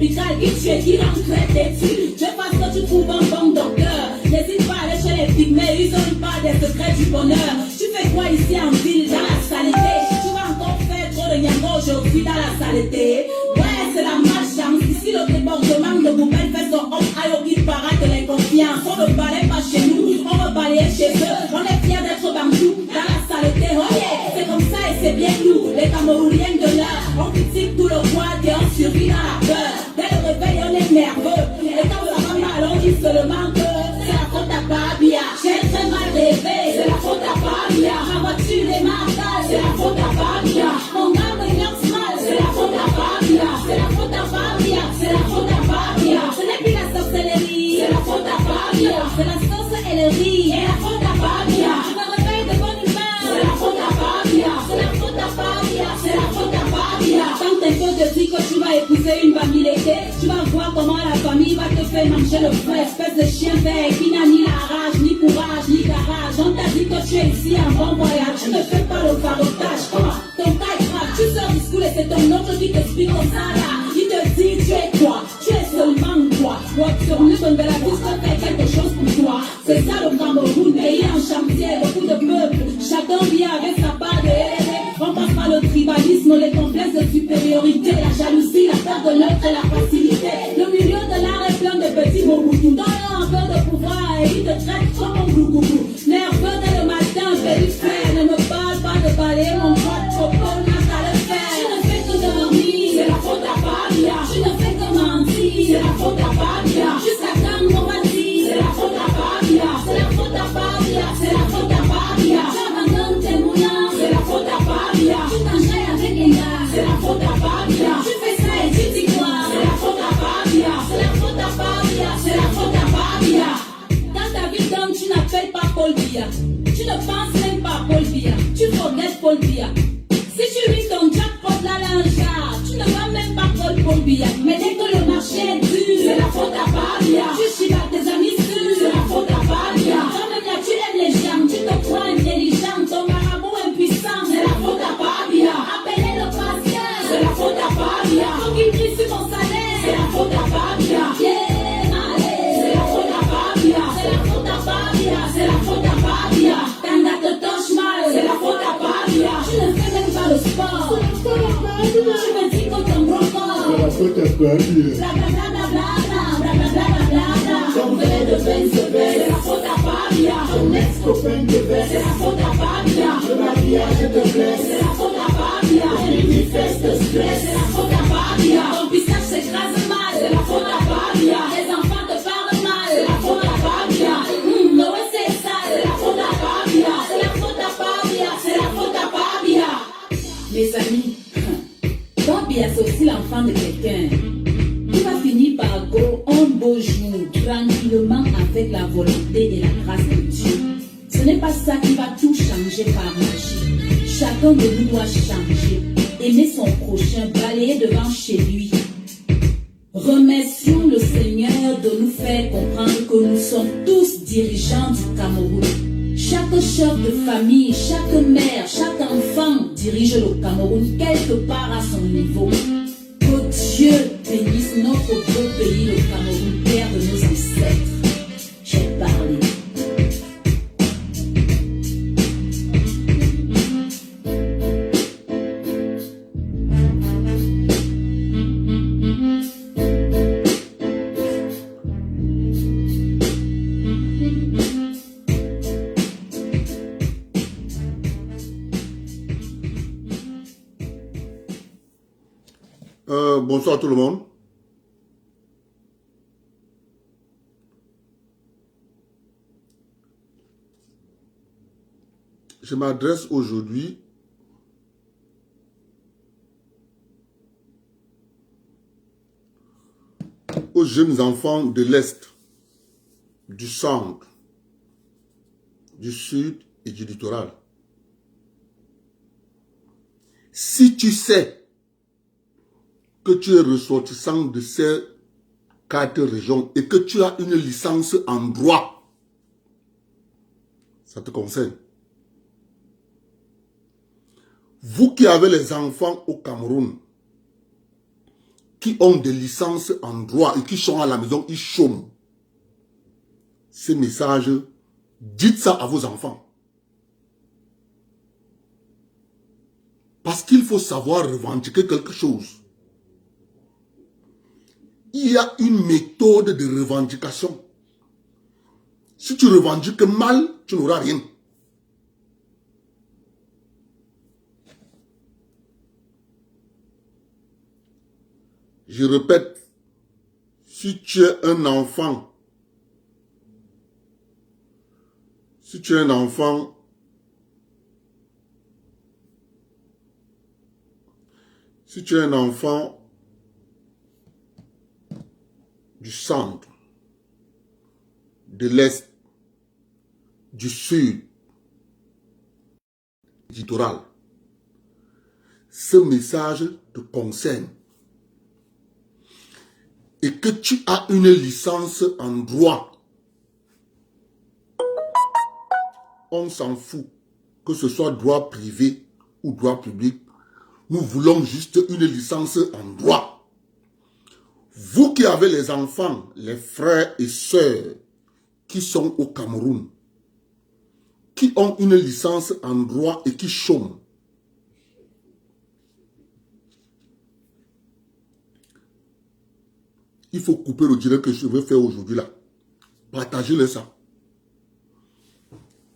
l'hôpital qui tue, qui rend très têtu. Je pense que tu trouves un bon docteur. N'hésite pas à aller chez les pygmées, ils ont pas des secrets du bonheur. Tu fais quoi ici en ville, dans la saleté? Tu vas encore faire trop de nyambo aujourd'hui dans la saleté. Ouais, c'est la malchance. Ici, le débordement de poubelle fait son homme aïe qui parade de l'inconfiance. On ne balaye pas chez nous, on va balayer chez eux. On est fiers d'être bantou dans la saleté. Oh yeah, c'est comme ça et c'est bien nous, les Camerounais de l'heure. On critique tout le poids et on survit dans la peur. Dès le réveil, on est nerveux. Et quand ça va mal, on dit seulement que c'est la faute à Babia. J'ai très mal rêvé, c'est la faute à Babia. Ma voiture est marquée, c'est la faute à Babia. Mon âme est mal, c'est la faute à Babia. C'est la faute à Babia, c'est la faute à Babia. Ce n'est plus la sorcellerie, c'est la faute à Babia. C'est la sorcellerie, et la faute à Babia. Je me réveille de bonne humeur, c'est la faute à Babia. C'est la faute à Babia, c'est la faute à Babia. Quand tes potes te disent que tu vas épouser une famille l'été, tu vas voir comment la famille va te faire manger le feu. Espèce de chien vert qui n'a ni la rage, ni courage, ni garage. On t'a dit que tu es ici en bon voyage. Tu ne fais pas le farotage. Ton cas est grave, tu sors du school et c'est ton oncle qui t'explique comme ça là. Il te dit tu es quoi? Tu es seulement quoi? What sur nous donne de la bouche pour faire quelque chose pour toi. C'est ça le Cameroun, pays en chantier, beaucoup de peuples. Chacun vient avec sa part de RD. On passe par le tribalisme, les complexes de supériorité, la jalousie, la peur de l'autre et la facilité. Le milieu de l'art est plein de petits mots-boutous. Donne-leur un peu de pouvoir et ils te traitent comme un glougougou. Nerveux dès le matin, je vais lui faire. Ne me parle pas de balayer mon droit trop bon, n'a qu'à le faire. Tu ne fais que dormir, c'est la faute à Babia. Tu ne fais que mentir, c'est la faute à Babia. Jusqu'à quand on va dire, c'est la faute à Babia. C'est la faute à Babia, c'est la faute à Babia. J'abandonne tes moulins, c'est la faute à Babia. Tu t'enjailles avec les gars, c'est la faute à Babia. Tu fais ça et tu dis quoi? C'est la faute à Babia. C'est la faute à Babia, c'est la faute à Babia. Dans ta vie d'homme, tu n'appelles pas Paul Biya. Tu ne penses même pas à Paul Biya. Tu forgettes Paul Biya. Si tu vis ton jackpot là, tu ne vois même pas Paul Biya. Mais dès que le marché est dur, c'est la faute à Babia. Tu chibates tes amis sûrs, c'est la faute à Babia. Toi-même là, tu aimes les gens, tu te crois intelligent, ton marabout impuissant, c'est la faute à Babia. Appelez le patient, c'est la faute à Babia. Faut qu'il prie sur mon salaire, c'est la faute à Babia. Yeah, allez, c'est la faute à Babia. C'est la faute à Babia, c'est la faute à Babia. Tanda te touche mal, c'est la faute à Babia. Tu ne fais même pas le sport. Tu me dis que ton gros corps, c'est la faute à Babia. Ton verre de vin se baisse, c'est la faute à Babia. Ton ex-copain te baisse, C'est la faute à Babia. le mariage te blesse, C'est la faute à Babia. manifeste stress, C'est la faute à Babia. Ton pistache s'écrase mal, c'est la faute à Babia. Les enfants te parlent mal, c'est la faute à Babia. Ouais, c'est ça, c'est la faute à Babia. C'est la faute à Babia, c'est la faute à Babia. Mes amis, Babia c'est aussi l'enfant de quelqu'un. Il va finir par gros un beau jour, tranquillement avec la volonté et la grâce de Dieu. Ce n'est pas ça qui va tout changer par magie. Chacun de nous doit changer, aimer son prochain, balayer devant chez lui. Remercions le Seigneur de nous faire comprendre que nous sommes tous dirigeants du Cameroun. Chaque chef de famille, chaque mère, chaque enfant dirige le Cameroun quelque part à son niveau. Que Dieu bénisse notre beau pays, le Cameroun, terre de nos ancêtres. J'ai parlé. Bonsoir tout le monde. Je m'adresse aujourd'hui aux jeunes enfants de l'Est, du Centre, du Sud et du littoral. Si tu sais que tu es ressortissant de ces 4 régions et que tu as une licence en droit, ça te concerne. Vous qui avez les enfants au Cameroun, qui ont des licences en droit et qui sont à la maison, ils chôment. Ces messages, dites ça à vos enfants. Parce qu'il faut savoir revendiquer quelque chose. Il y a une méthode de revendication. Si tu revendiques mal, tu n'auras rien. Je répète, si tu es un enfant, si tu es un enfant, du centre, de l'est, du sud, du littoral, ce message te concerne. Et que tu as une licence en droit, on s'en fout, que ce soit droit privé ou droit public, nous voulons juste une licence en droit. Vous qui avez les enfants, les frères et sœurs qui sont au Cameroun, qui ont une licence en droit et qui chôment, il faut couper le direct que je veux faire aujourd'hui là. Partagez-le ça.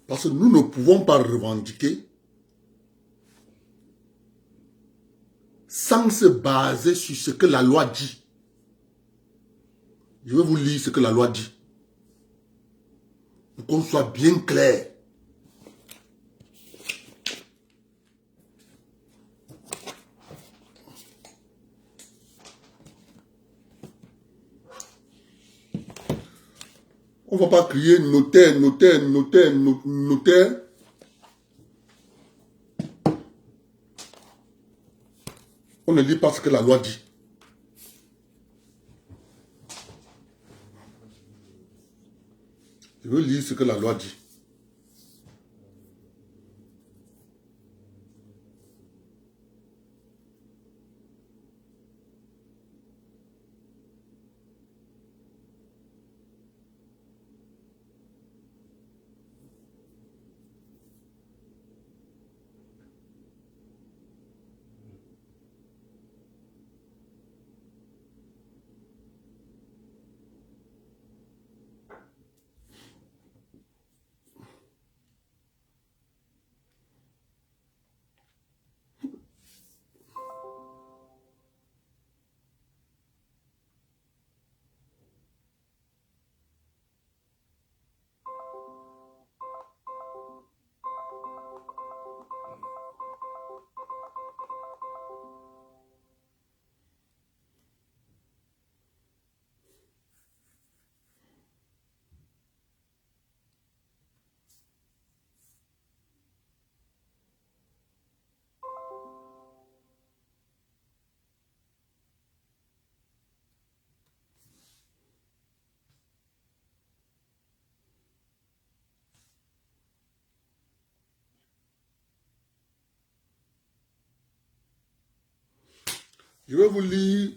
Parce que nous ne pouvons pas revendiquer sans se baser sur ce que la loi dit. Je vais vous lire ce que la loi dit. Pour qu'on soit bien clair. On ne va pas crier notaire, notaire, notaire, notaire. On ne lit pas ce que la loi dit. Je veux lire ce que la loi dit. Je vais vous lire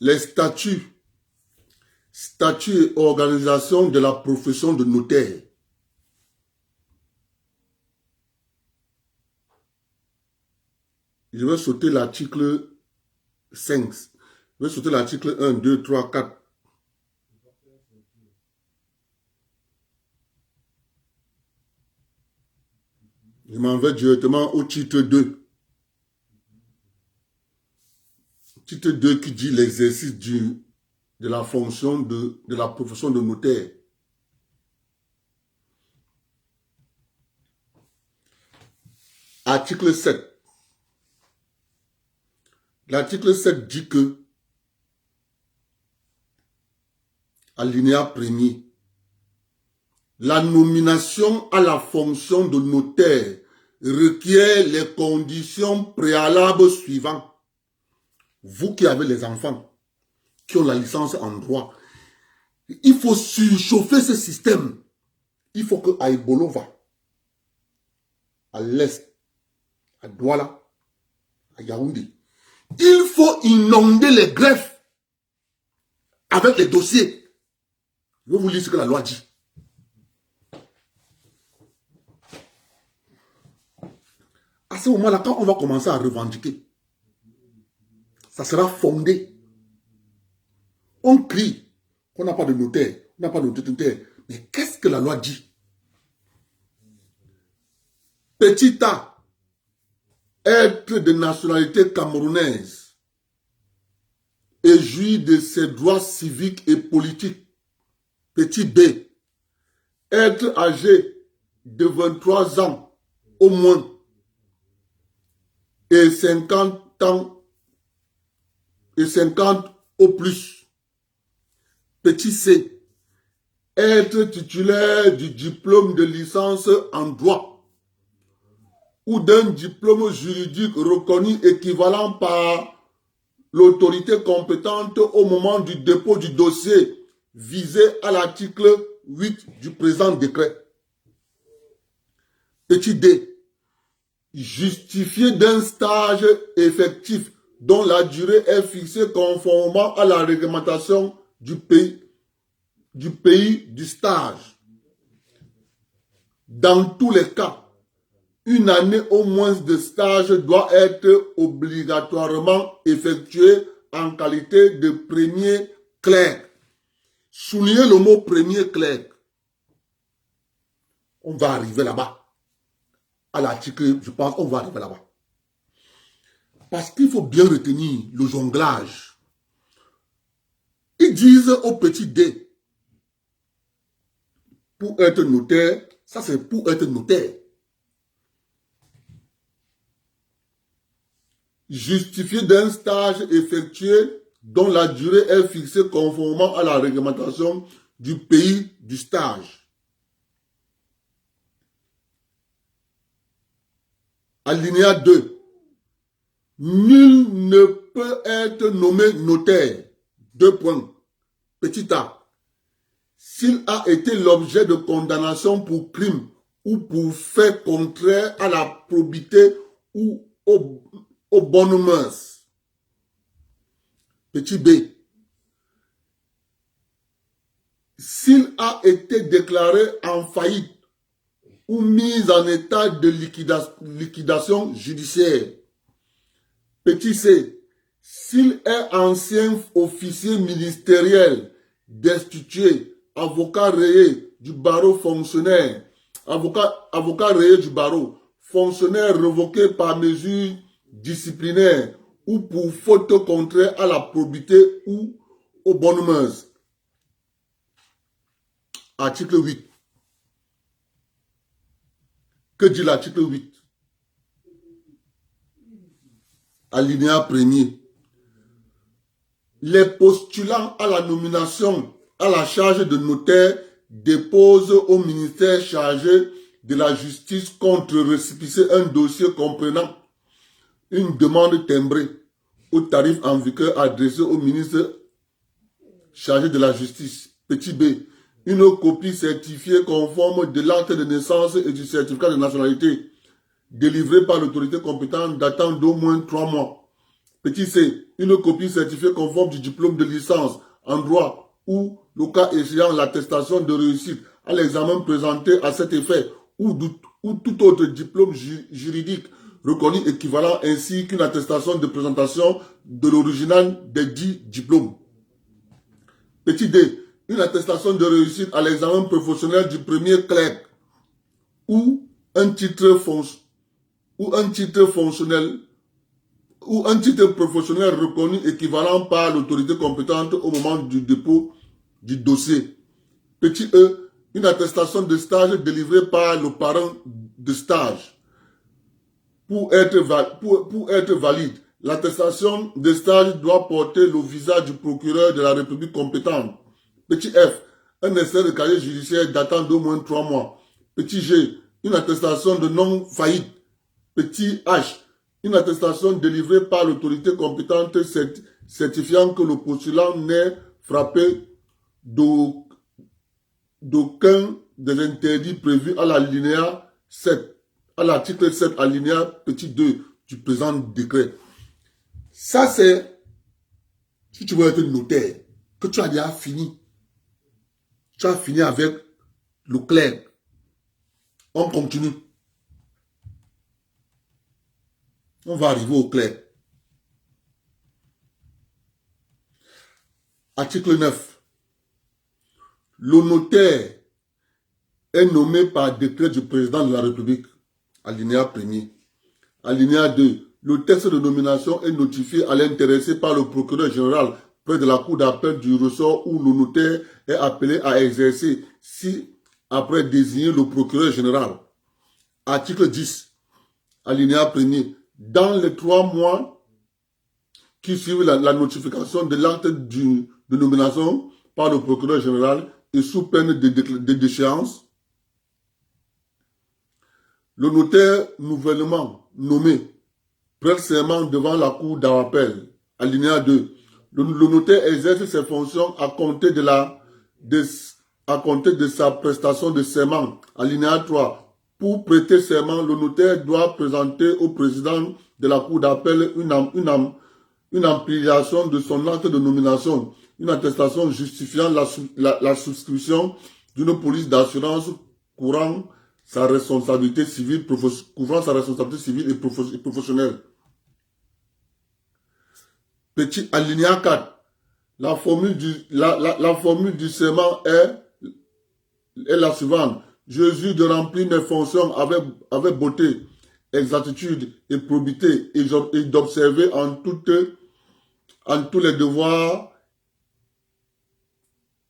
les statuts et organisation de la profession de notaire. Je vais sauter l'article 5. Je vais sauter l'article 1, 2, 3, 4. Je m'en vais directement au titre 2. Titre 2 qui dit l'exercice de la fonction de la profession de notaire. Article 7. L'article 7 dit que, alinéa premier, la nomination à la fonction de notaire requiert les conditions préalables suivantes. Vous qui avez les enfants, qui ont la licence en droit, il faut surchauffer ce système. Il faut que à Ibolova, à l'est, à Douala, à Yaoundé, Il faut inonder les greffes avec les dossiers. Je vais vous lire ce que la loi dit. À ce moment-là, quand on va commencer à revendiquer, ça sera fondé. On crie qu'on n'a pas de notaire, on n'a pas de notaire. Mais qu'est-ce que la loi dit? Petit A, être de nationalité camerounaise et jouir de ses droits civiques et politiques. Petit B, être âgé de 23 ans au moins et 50 ans et 50 au plus. Petit C, être titulaire du diplôme de licence en droit ou d'un diplôme juridique reconnu équivalent par l'autorité compétente au moment du dépôt du dossier visé à l'article 8 du présent décret. Petit D, justifié d'un stage effectif dont la durée est fixée conformément à la réglementation du pays du stage. Dans tous les cas, une année au moins de stage doit être obligatoirement effectuée en qualité de premier clerc. Soulignez le mot premier clerc. On va arriver là-bas. À l'article, je pense, on va arriver là-bas. Parce qu'il faut bien retenir le jonglage. Ils disent au petit D, pour être notaire, ça c'est pour être notaire. Justifié d'un stage effectué dont la durée est fixée conformément à la réglementation du pays du stage. Alinéa 2. Nul ne peut être nommé notaire. 2 points. Petit a. S'il a été l'objet de condamnation pour crime ou pour fait contraire à la probité ou aux bonnes mœurs. Petit b. S'il a été déclaré en faillite ou mis en état de liquidation judiciaire. Petit c. S'il est ancien officier ministériel, destitué, avocat rayé du barreau fonctionnaire, avocat rayé du barreau, fonctionnaire révoqué par mesure disciplinaire ou pour faute contraire à la probité ou aux bonnes mœurs. Article 8. Que dit l'article 8? Alinéa 1er. Les postulants à la nomination à la charge de notaire déposent au ministère chargé de la justice contre récépissé un dossier comprenant une demande timbrée au tarif en vigueur adressée au ministre chargé de la justice. Petit b. Une copie certifiée conforme de l'acte de naissance et du certificat de nationalité délivré par l'autorité compétente datant d'au moins 3 mois. Petit c. Une copie certifiée conforme du diplôme de licence en droit ou, le cas échéant, l'attestation de réussite à l'examen présenté à cet effet ou tout autre diplôme juridique reconnu équivalent ainsi qu'une attestation de présentation de l'original des dits diplômes. Petit d. Une attestation de réussite à l'examen professionnel du premier clerc ou un titre professionnel reconnu équivalent par l'autorité compétente au moment du dépôt du dossier. Petit e. Une attestation de stage délivrée par le parent de stage. Pour être valide, l'attestation de stage doit porter le visa du procureur de la République compétente. Petit f. Un extrait de casier judiciaire datant d'au moins 3 mois. Petit g. Une attestation de non-faillite. Petit h. Une attestation délivrée par l'autorité compétente certifiant que le postulant n'est frappé d'aucun des interdits prévus à l'alinéa 7, à l'article 7, alinéa petit 2 du présent décret. Ça, c'est, si tu veux être notaire, que tu as déjà fini. Tu as fini avec le clerc. On continue. On va arriver au clerc. Article 9. Le notaire est nommé par décret du président de la République. Alinéa 1er. Alinéa 2. Le texte de nomination est notifié à l'intéressé par le procureur général près de la cour d'appel du ressort où le notaire est appelé à exercer si après désigner le procureur général. Article 10. Alinéa 1er. Dans les 3 mois qui suivent la notification de l'acte de nomination par le procureur général et sous peine de déchéance, le notaire nouvellement nommé prête serment devant la cour d'appel. Alinéa 2. Le notaire exerce ses fonctions à compter de sa prestation de serment. Alinéa 3. Pour prêter serment, le notaire doit présenter au président de la cour d'appel une ampliation de son acte de nomination, une attestation justifiant la souscription d'une police d'assurance couvrant sa responsabilité civile et professionnelle. Petit alinéa 4. La formule du serment est la suivante. Je jure de remplir mes fonctions avec beauté, exactitude et probité et d'observer en tous les devoirs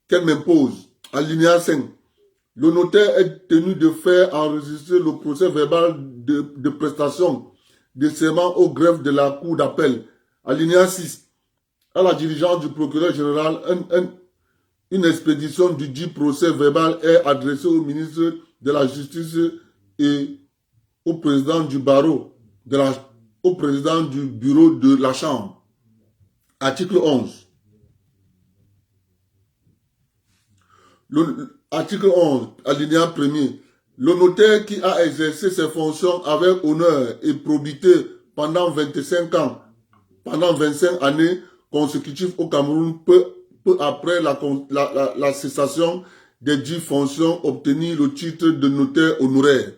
qu'elle m'impose. Alinéa 5. Le notaire est tenu de faire enregistrer le procès verbal de prestation de serment au greffe de la cour d'appel. Alinéa 6. À la dirigeance du procureur général, une expédition du dit procès verbal est adressée au ministre de la Justice et au président du barreau, au président du bureau de la Chambre. Article 11. Article 11, alinéa 1er. Le notaire qui a exercé ses fonctions avec honneur et probité pendant 25 années consécutives au Cameroun peut après la cessation des 10 fonctions obtenir le titre de notaire honoraire.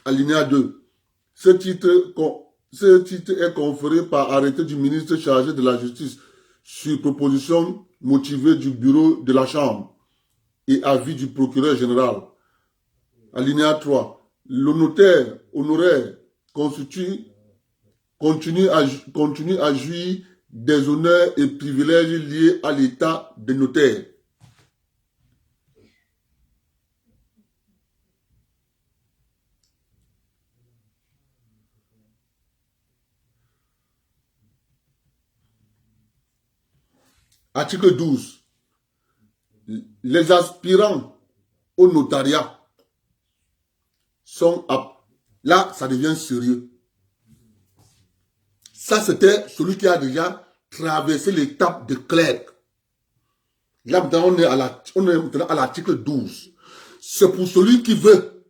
Alinéa 2. Ce titre est conféré par arrêté du ministre chargé de la Justice sur proposition motivée du bureau de la Chambre et avis du procureur général. Alinéa 3. Le notaire honoraire continue à jouir des honneurs et privilèges liés à l'état de notaire. Article 12. Les aspirants au notariat sont aptes. Là, ça devient sérieux. Ça, c'était celui qui a déjà traversé l'étape de clerc. Là, maintenant, on est à l'article 12. C'est pour celui qui veut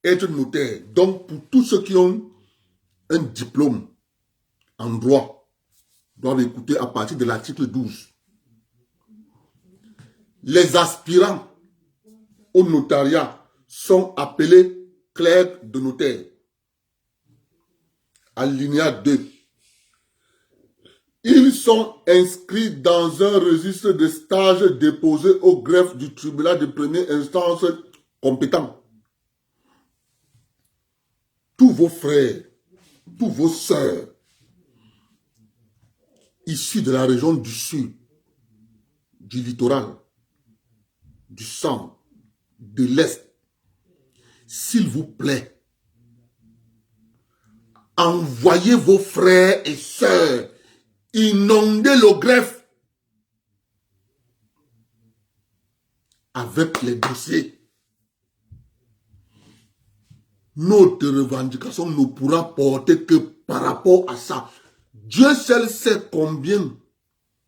être notaire. Donc, pour tous ceux qui ont un diplôme en droit, doivent écouter à partir de l'article 12. Les aspirants au notariat sont appelés clercs de notaire. Alinéa 2. Ils sont inscrits dans un registre de stage déposé au greffe du tribunal de première instance compétent. Tous vos frères, tous vos sœurs, issus de la région du sud, du littoral, du centre, de l'est, s'il vous plaît, envoyez vos frères et sœurs inonder le greffe avec les dossiers. Notre revendication ne pourra porter que par rapport à ça. Dieu seul sait combien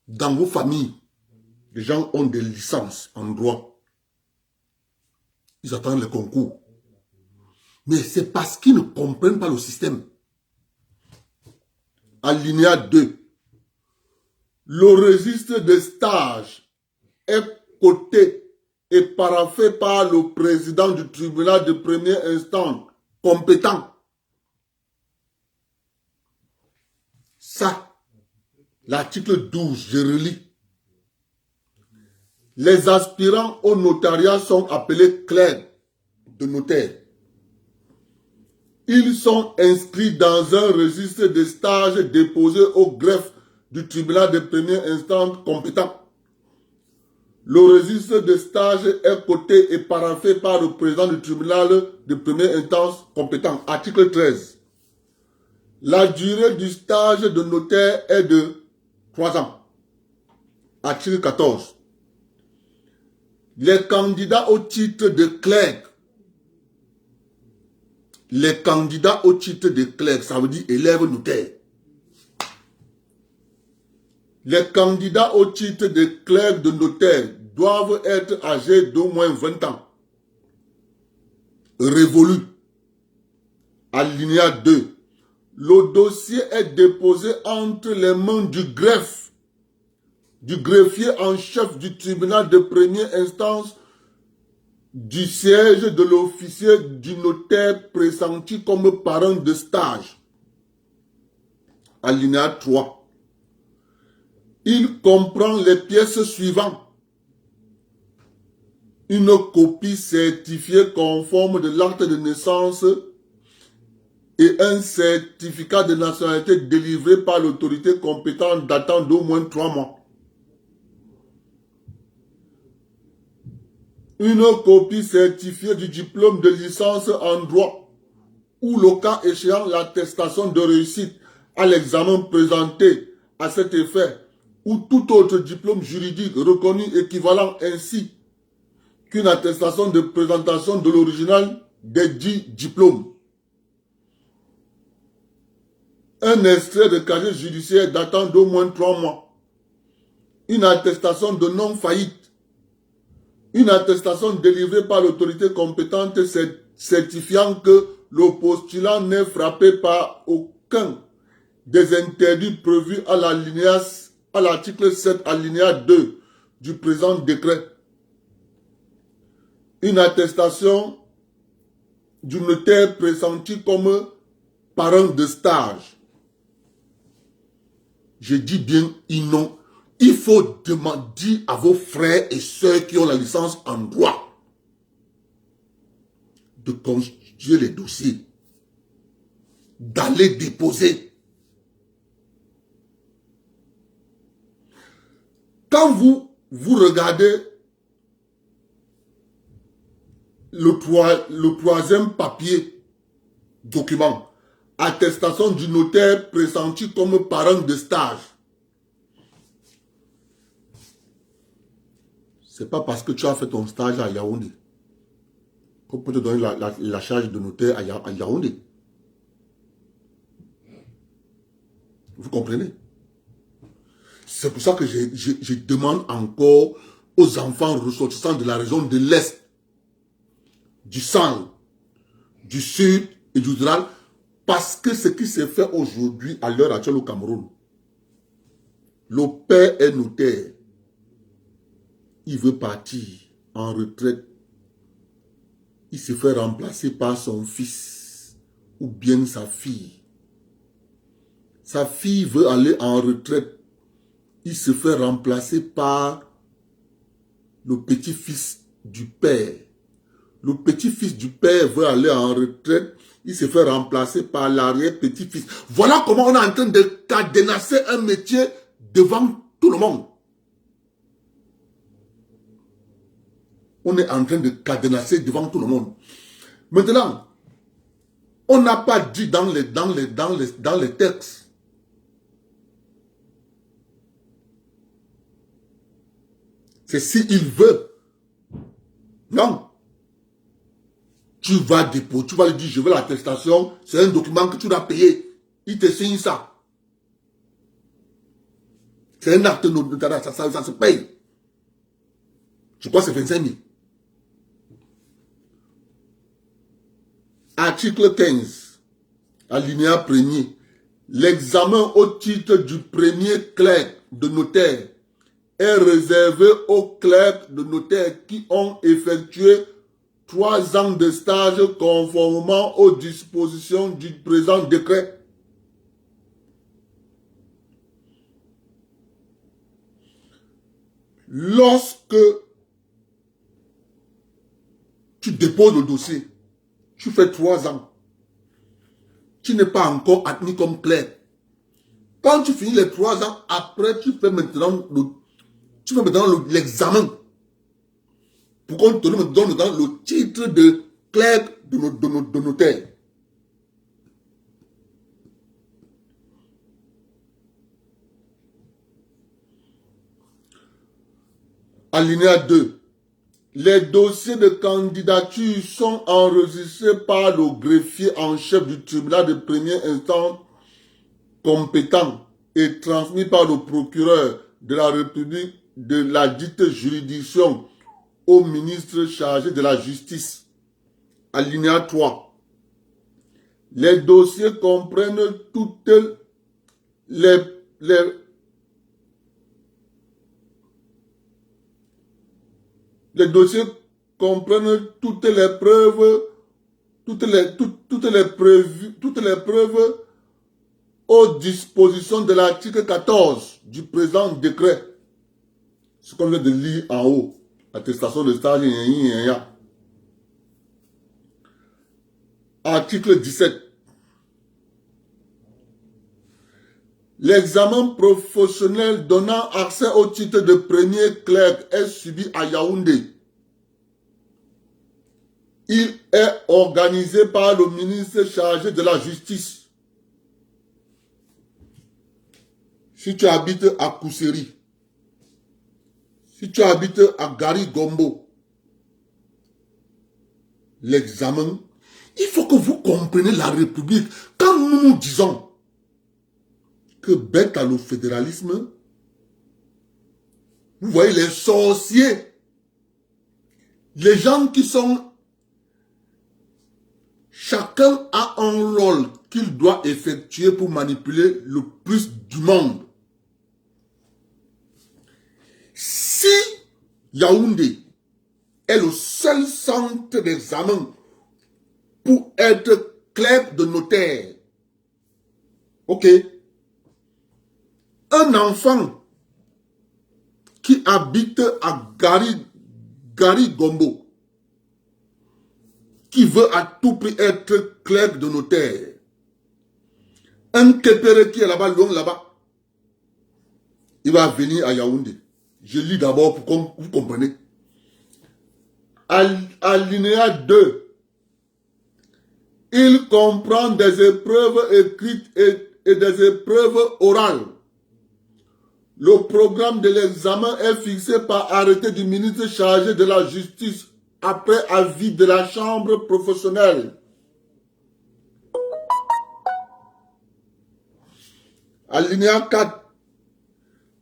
dans vos familles les gens ont des licences en droit. Ils attendent le concours. Mais c'est parce qu'ils ne comprennent pas le système. alinéa 2. Le registre de stage est coté et paraphé par le président du tribunal de première instance compétent. Ça, l'article 12, je relis. Les aspirants au notariat sont appelés clercs de notaire. Ils sont inscrits dans un registre de stage déposé au greffe du tribunal de première instance compétent. Le registre de stage est coté et paraphé par le président du tribunal de première instance compétent. Article 13. La durée du stage de notaire est de 3 ans. Article 14. Les candidats au titre de clerc. Les candidats au titre de clerc, ça veut dire élève notaire. Les candidats au titre de clerc de notaire doivent être âgés d'au moins 20 ans. Révolu. Alinéa 2. Le dossier est déposé entre les mains du greffe, du greffier en chef du tribunal de première instance, du siège de l'officier du notaire pressenti comme parent de stage. Alinéa 3. Il comprend les pièces suivantes. Une copie certifiée conforme de l'acte de naissance et un certificat de nationalité délivré par l'autorité compétente datant d'au moins 3 mois. Une copie certifiée du diplôme de licence en droit ou, le cas échéant, l'attestation de réussite à l'examen présenté à cet effet ou tout autre diplôme juridique reconnu équivalent, ainsi qu'une attestation de présentation de l'original des dits diplômes. Un extrait de casier judiciaire datant d'au moins 3 mois. Une attestation de non-faillite. Une attestation délivrée par l'autorité compétente certifiant que le postulant n'est frappé par aucun des interdits prévus à l'article 7 alinéa 2 du présent décret. Une attestation du notaire pressenti comme parent de stage. Je dis bien non. Il faut demander à vos frères et sœurs qui ont la licence en droit de constituer les dossiers, d'aller déposer. Quand vous regardez le troisième papier, document, attestation du notaire pressenti comme parent de stage. Ce n'est pas parce que tu as fait ton stage à Yaoundé qu'on peut te donner la charge de notaire à Yaoundé. Vous comprenez? C'est pour ça que je demande encore aux enfants ressortissants de la région de l'Est, du Centre, du Sud et du Rural, parce que ce qui se fait aujourd'hui, à l'heure actuelle au Cameroun, le père est notaire, il veut partir en retraite, il se fait remplacer par son fils ou bien sa fille. Sa fille veut aller en retraite, il se fait remplacer par le petit-fils du père. Le petit-fils du père veut aller en retraite, il se fait remplacer par l'arrière-petit-fils. Voilà comment on est en train de cadenasser un métier devant tout le monde. On est en train de cadenasser devant tout le monde. Maintenant, on n'a pas dit dans les textes. C'est s'il veut. Non. Tu vas déposer, tu vas lui dire, je veux l'attestation, c'est un document que tu dois payer. Il te signe ça. C'est un acte notarial, ça se paye. Je crois que c'est 25 000. Article 15, alinéa 1er. L'examen au titre du premier clerc de notaire est réservé aux clercs de notaire qui ont effectué 3 ans de stage conformément aux dispositions du présent décret. Lorsque tu déposes le dossier, tu fais 3 ans, tu n'es pas encore admis comme clerc. Quand tu finis les 3 ans, après, tu fais maintenant l'examen. Pour qu'on te donne le titre de clerc de notaire. Alinéa 2. Les dossiers de candidature sont enregistrés par le greffier en chef du tribunal de première instance compétent et transmis par le procureur de la République de la dite juridiction au ministre chargé de la justice. Alinéa 3. Les dossiers comprennent toutes les dossiers comprennent toutes les preuves aux dispositions de l'article 14 du présent décret. Ce qu'on vient de lire en haut. Attestation de stage. Article 17. L'examen professionnel donnant accès au titre de premier clerc est subi à Yaoundé. Il est organisé par le ministre chargé de la justice. Si tu habites à Kousseri, si tu habites à Gari Gombo, l'examen, il faut que vous compreniez la République. Quand nous disons que bête à le fédéralisme, vous voyez les sorciers, les gens qui sont, chacun a un rôle qu'il doit effectuer pour manipuler le plus du monde. Si Yaoundé est le seul centre d'examen pour être clerc de notaire, ok, un enfant qui habite à Gari Gombo, qui veut à tout prix être clerc de notaire, un Képéré qui est là-bas, loin là-bas, il va venir à Yaoundé. Je lis d'abord pour que vous compreniez. Alinéa 2. Il comprend des épreuves écrites et des épreuves orales. Le programme de l'examen est fixé par arrêté du ministre chargé de la justice après avis de la chambre professionnelle. Alinéa 4.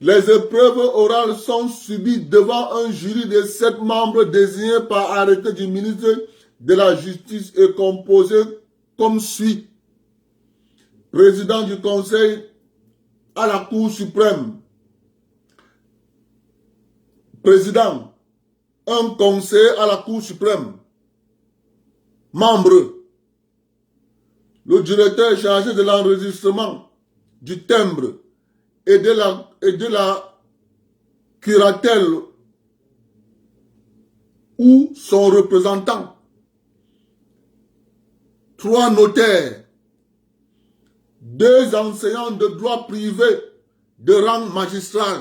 Les épreuves orales sont subies devant un jury de 7 membres désignés par arrêté du ministre de la Justice et composé comme suit. Président du Conseil à la Cour suprême. Président, un conseiller à la Cour suprême. Membre, le directeur chargé de l'enregistrement, du timbre et de la curatelle ou son représentant. 3 notaires, 2 enseignants de droit privé de rang magistral.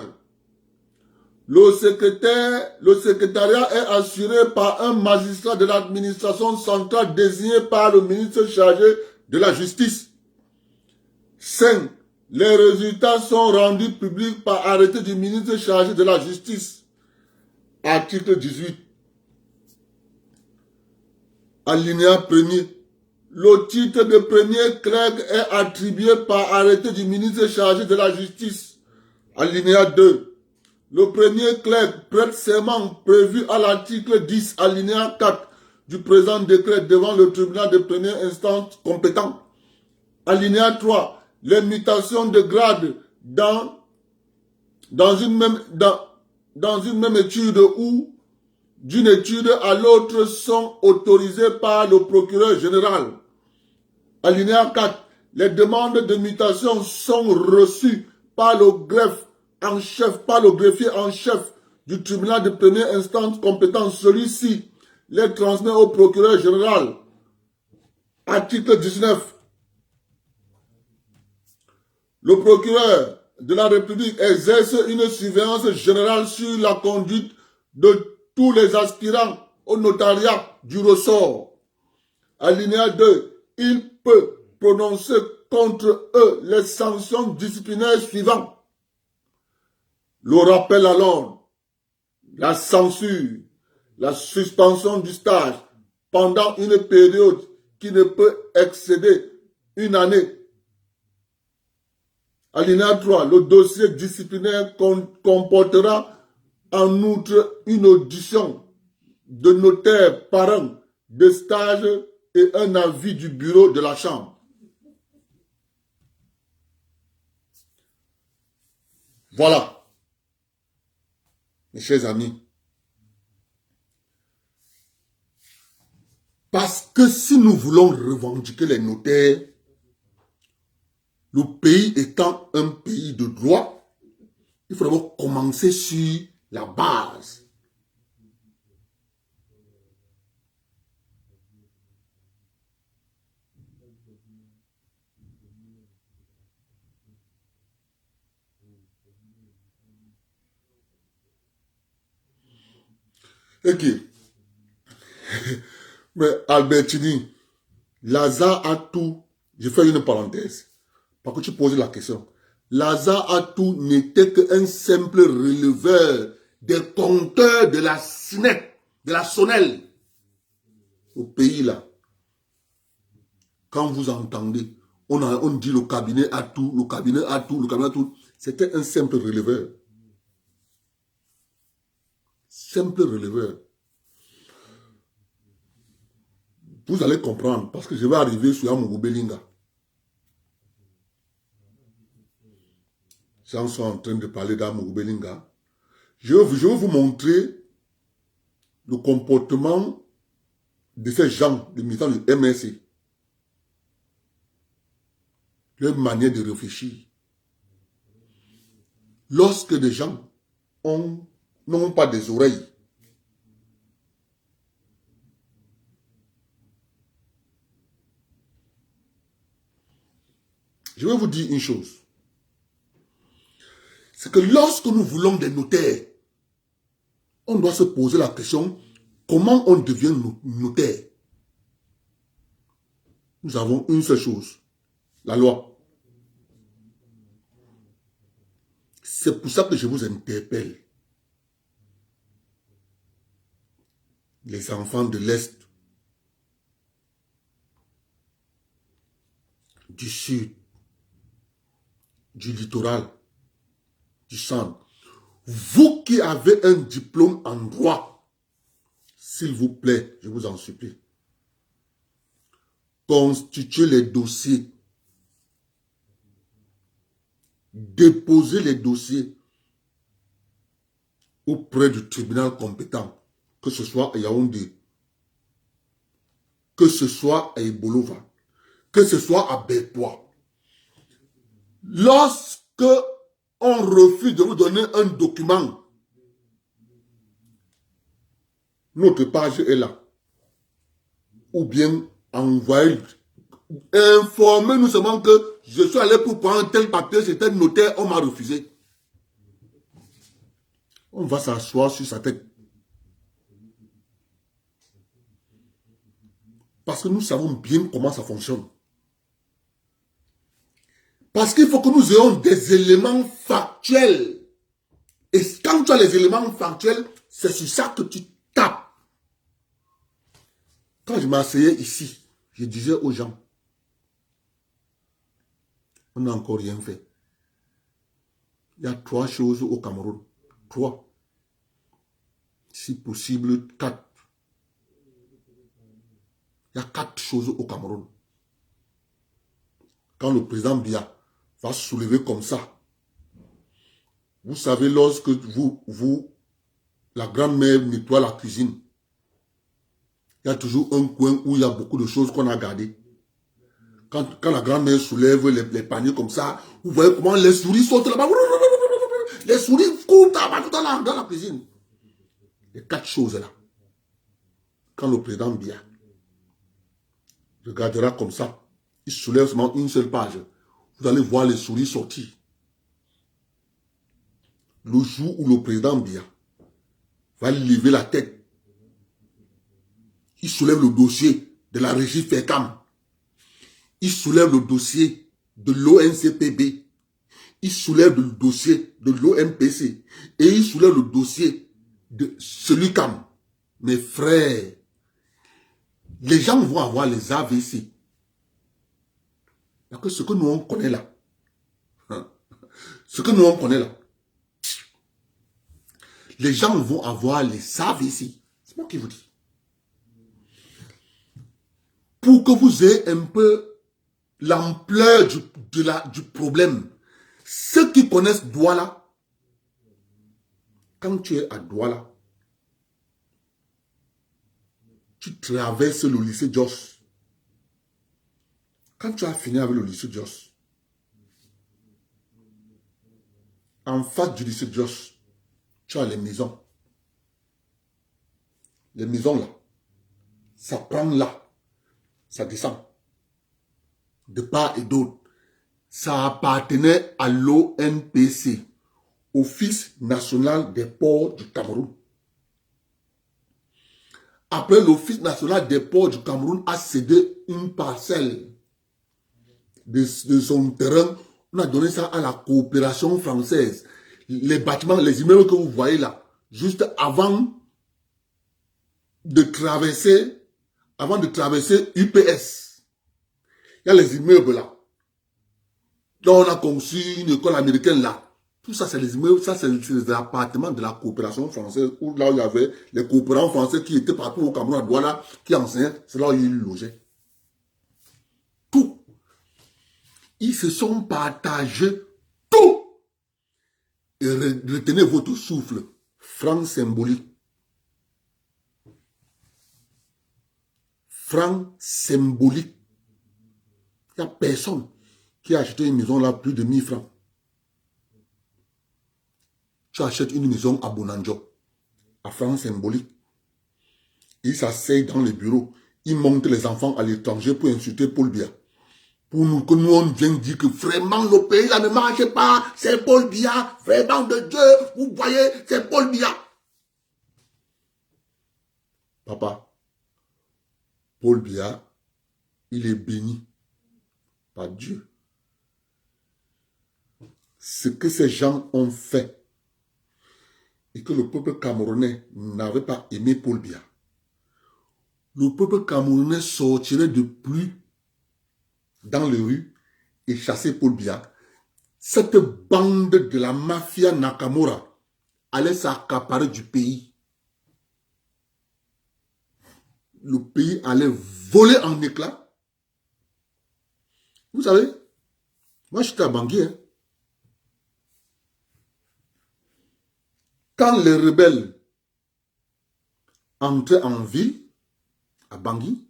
Le secrétariat est assuré par un magistrat de l'administration centrale désigné par le ministre chargé de la justice. 5. Les résultats sont rendus publics par arrêté du ministre chargé de la justice. Article 18. Alinéa 1er. Le titre de premier clerc est attribué par arrêté du ministre chargé de la justice. Alinéa 2. Le premier clerc prête serment prévu à l'article 10, alinéa 4 du présent décret devant le tribunal de première instance compétent. Alinéa 3. les mutations de grade dans une même étude ou d'une étude à l'autre sont autorisées par le procureur général. Alinéa 4. Les demandes de mutation sont reçues par le greffier en chef du tribunal de première instance compétent. Celui-ci les transmet au procureur général. Article 19. Le procureur de la République exerce une surveillance générale sur la conduite de tous les aspirants au notariat du ressort. Alinéa 2. Il peut prononcer contre eux les sanctions disciplinaires suivantes. Le rappel à l'ordre, la censure, la suspension du stage pendant une période qui ne peut excéder une année. Alinéa 3. Le dossier disciplinaire comportera en outre une audition de notaire parent de stage et un avis du bureau de la Chambre. Voilà, mes chers amis. Parce que si nous voulons revendiquer les notaires, le pays étant un pays de droit, il faut d'abord commencer sur la base. Ok. Mais Albertini, Lazare a tout. Je fais une parenthèse. Parce que tu posais la question. Lazare a tout n'était qu'un simple releveur des compteurs de la SNEC, de la Sonel. Au pays là. Quand vous entendez, on dit le cabinet a tout, le cabinet a tout, le cabinet a tout. C'était un simple releveur. Simple releveur. Vous allez comprendre, parce que je vais arriver sur Amougou Belinga. Si on est en train de parler d'Amougou Belinga, je vais vous montrer le comportement de ces gens, des militants du MSC. Leur manière de réfléchir. Lorsque des gens n'ont pas des oreilles, je vais vous dire une chose. C'est que lorsque nous voulons des notaires, on doit se poser la question, comment on devient notaire? Nous avons une seule chose, la loi. C'est pour ça que je vous interpelle. Les enfants de l'Est, du Sud, du littoral, du centre. Vous qui avez un diplôme en droit, s'il vous plaît, je vous en supplie, constituez les dossiers, déposez les dossiers auprès du tribunal compétent, que ce soit à Yaoundé, que ce soit à Ibolova, que ce soit à Bépois. Lorsque on refuse de vous donner un document, notre page est là. Ou bien envoyer, informez-nous seulement que je suis allé pour prendre un tel papier, c'est un notaire, on m'a refusé. On va s'asseoir sur sa tête. Parce que nous savons bien comment ça fonctionne. Parce qu'il faut que nous ayons des éléments factuels. Et quand tu as les éléments factuels, c'est sur ça que tu tapes. Quand je m'asseyais ici, je disais aux gens, on n'a encore rien fait. Il y a 3 choses au Cameroun. 3. Si possible, 4. Il y a 4 choses au Cameroun. Quand le président Biya va soulever comme ça. Vous savez, lorsque la grand-mère nettoie la cuisine, il y a toujours un coin où il y a beaucoup de choses qu'on a gardées. Quand la grand-mère soulève les paniers comme ça, vous voyez comment les souris sautent là-bas. Les souris courent dans la cuisine. Les 4 choses là. Quand le président Biya regardera comme ça, il soulève seulement une seule page. Vous allez voir les souris sortir. Le jour où le président Biya va lever la tête, il soulève le dossier de la régie FECAM. Il soulève le dossier de l'ONCPB. Il soulève le dossier de l'OMPC. Et il soulève le dossier de celui CAM. Mes frères, les gens vont avoir les AVC. Parce que ce que nous on connaît là, ce que nous on connaît là, les gens vont avoir les AVC. C'est moi qui vous dis. Pour que vous ayez un peu l'ampleur du problème, ceux qui connaissent Douala, quand tu es à Douala, tu traverses le lycée Jos. Quand tu as fini avec le lycée Jos, en face du lycée Jos, tu as les maisons. Les maisons là, ça prend là, ça descend. De part et d'autre. Ça appartenait à l'ONPC, Office national des ports du Cameroun. Après, l'Office national des ports du Cameroun a cédé une parcelle de son terrain. On a donné ça à la coopération française. Les bâtiments, les immeubles que vous voyez là, juste avant de traverser UPS. Il y a les immeubles là. Donc on a conçu une école américaine là. Tout ça, c'est les immeubles, ça, c'est les appartements de la coopération française, où là où il y avait les coopérants français qui étaient partout au Cameroun, à Douala, qui enseignaient, c'est là où ils logeaient. Tout. Ils se sont partagés tout. Et retenez votre souffle. Franc symbolique. Franc symbolique. Il n'y a personne qui a acheté une maison là plus de 1000 francs. Tu achètes une maison à Bonanjo, à franc symbolique. Ils s'asseyent dans les bureaux. Ils montent les enfants à l'étranger pour insulter Paul Biya. Pour nous, que nous, on vient dire que vraiment le pays là ne marche pas. C'est Paul Biya. Vraiment de Dieu. Vous voyez, c'est Paul Biya. Papa, Paul Biya, il est béni par Dieu. Ce que ces gens ont fait et que le peuple camerounais n'avait pas aimé Paul Biya, le peuple camerounais sortirait de plus dans les rues et chasser Paul Biya. Cette bande de la mafia Nakamura allait s'accaparer du pays. Le pays allait voler en éclats. Vous savez, moi j'étais à Bangui. Hein. Quand les rebelles entraient en ville, à Bangui,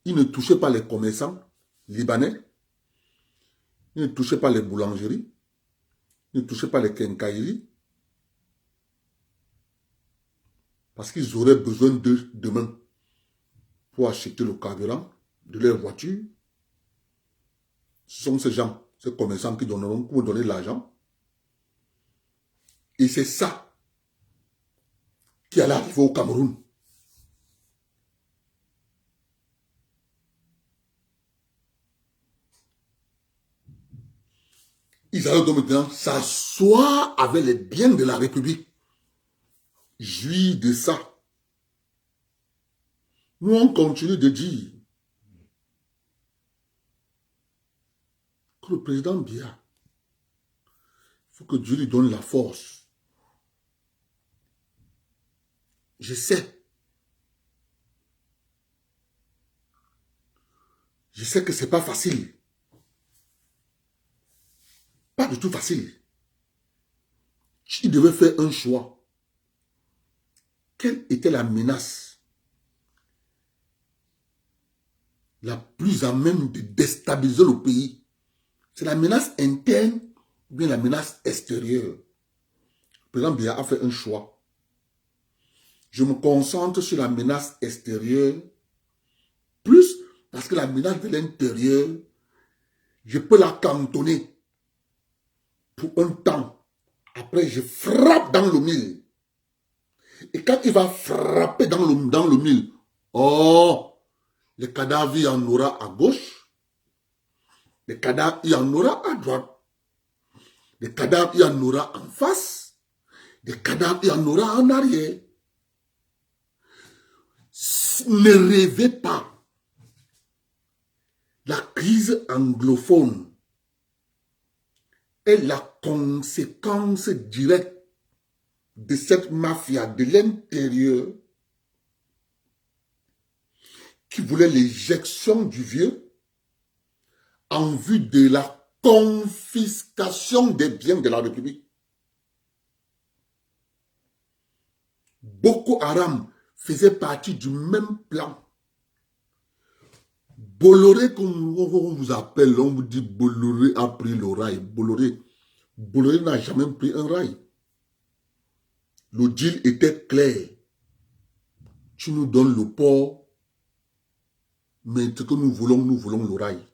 ils ne touchaient pas les commerçants libanais, ils ne touchaient pas les boulangeries, ils ne touchaient pas les quincailleries, parce qu'ils auraient besoin d'eux demain pour acheter le carburant de leur voiture. Ce sont ces gens, ces commerçants qui donneront pour donner de l'argent. Et c'est ça qui allait arriver au Cameroun. Ils allaient donc maintenant s'asseoir avec les biens de la République. Jouir de ça. Nous, on continue de dire que le président Biya, il faut que Dieu lui donne la force. Je sais. Je sais que ce n'est pas facile. pas du tout facile. Il devait faire un choix. Quelle était la menace la plus à même de déstabiliser le pays? C'est la menace interne ou bien la menace extérieure? Le président Biya a fait un choix. Je me concentre sur la menace extérieure, plus parce que la menace de l'intérieur, je peux la cantonner pour un temps. Après, je frappe dans le mille. Et quand il va frapper dans le mille, oh, les cadavres, il y en aura à gauche, les cadavres, il y en aura à droite, les cadavres, il y en aura en face, les cadavres, il y en aura en arrière. Ne rêvez pas. La crise anglophone est la conséquence directe de cette mafia de l'intérieur qui voulait l'éjection du vieux en vue de la confiscation des biens de la République. Boko Haram faisait partie du même plan. Bolloré, comme on vous appelle, on vous dit Bolloré a pris le rail. Bolloré n'a jamais pris un rail. Le deal était clair. Tu nous donnes le port, mais ce que nous voulons le rail.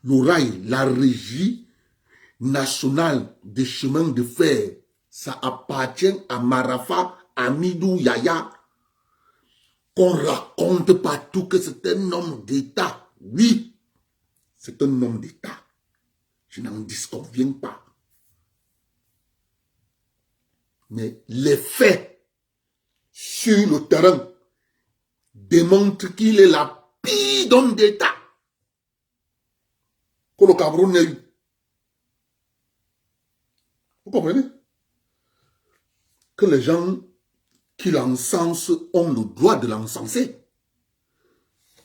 Le rail, la régie nationale des chemins de fer, ça appartient à Marafa, Amidou, Yaya. Qu'on raconte partout que c'est un homme d'État. Oui, c'est un homme d'État. Je n'en disconviens pas. Mais les faits sur le terrain démontrent qu'il est la pire homme d'État que le Cameroun ait eu. Vous comprenez? Que les gens qui l'encensent ont le droit de l'encenser.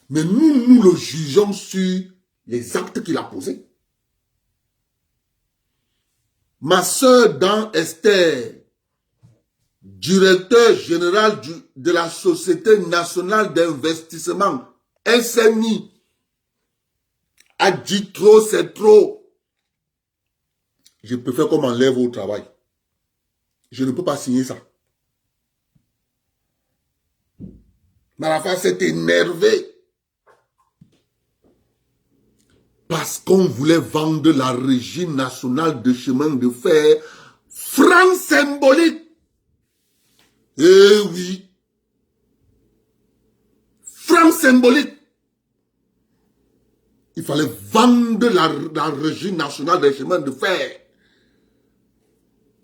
Mais nous le jugeons sur les actes qu'il a posés. Ma sœur Dan Esther, directeur général de la Société nationale d'investissement, SNI, a dit trop, c'est trop. Je préfère qu'on m'enlève au travail. Je ne peux pas signer ça. Marafa s'est énervé parce qu'on voulait vendre la régie nationale de chemin de fer, franc symbolique. Eh oui, franc symbolique. Il fallait vendre la régie nationale des chemins de fer.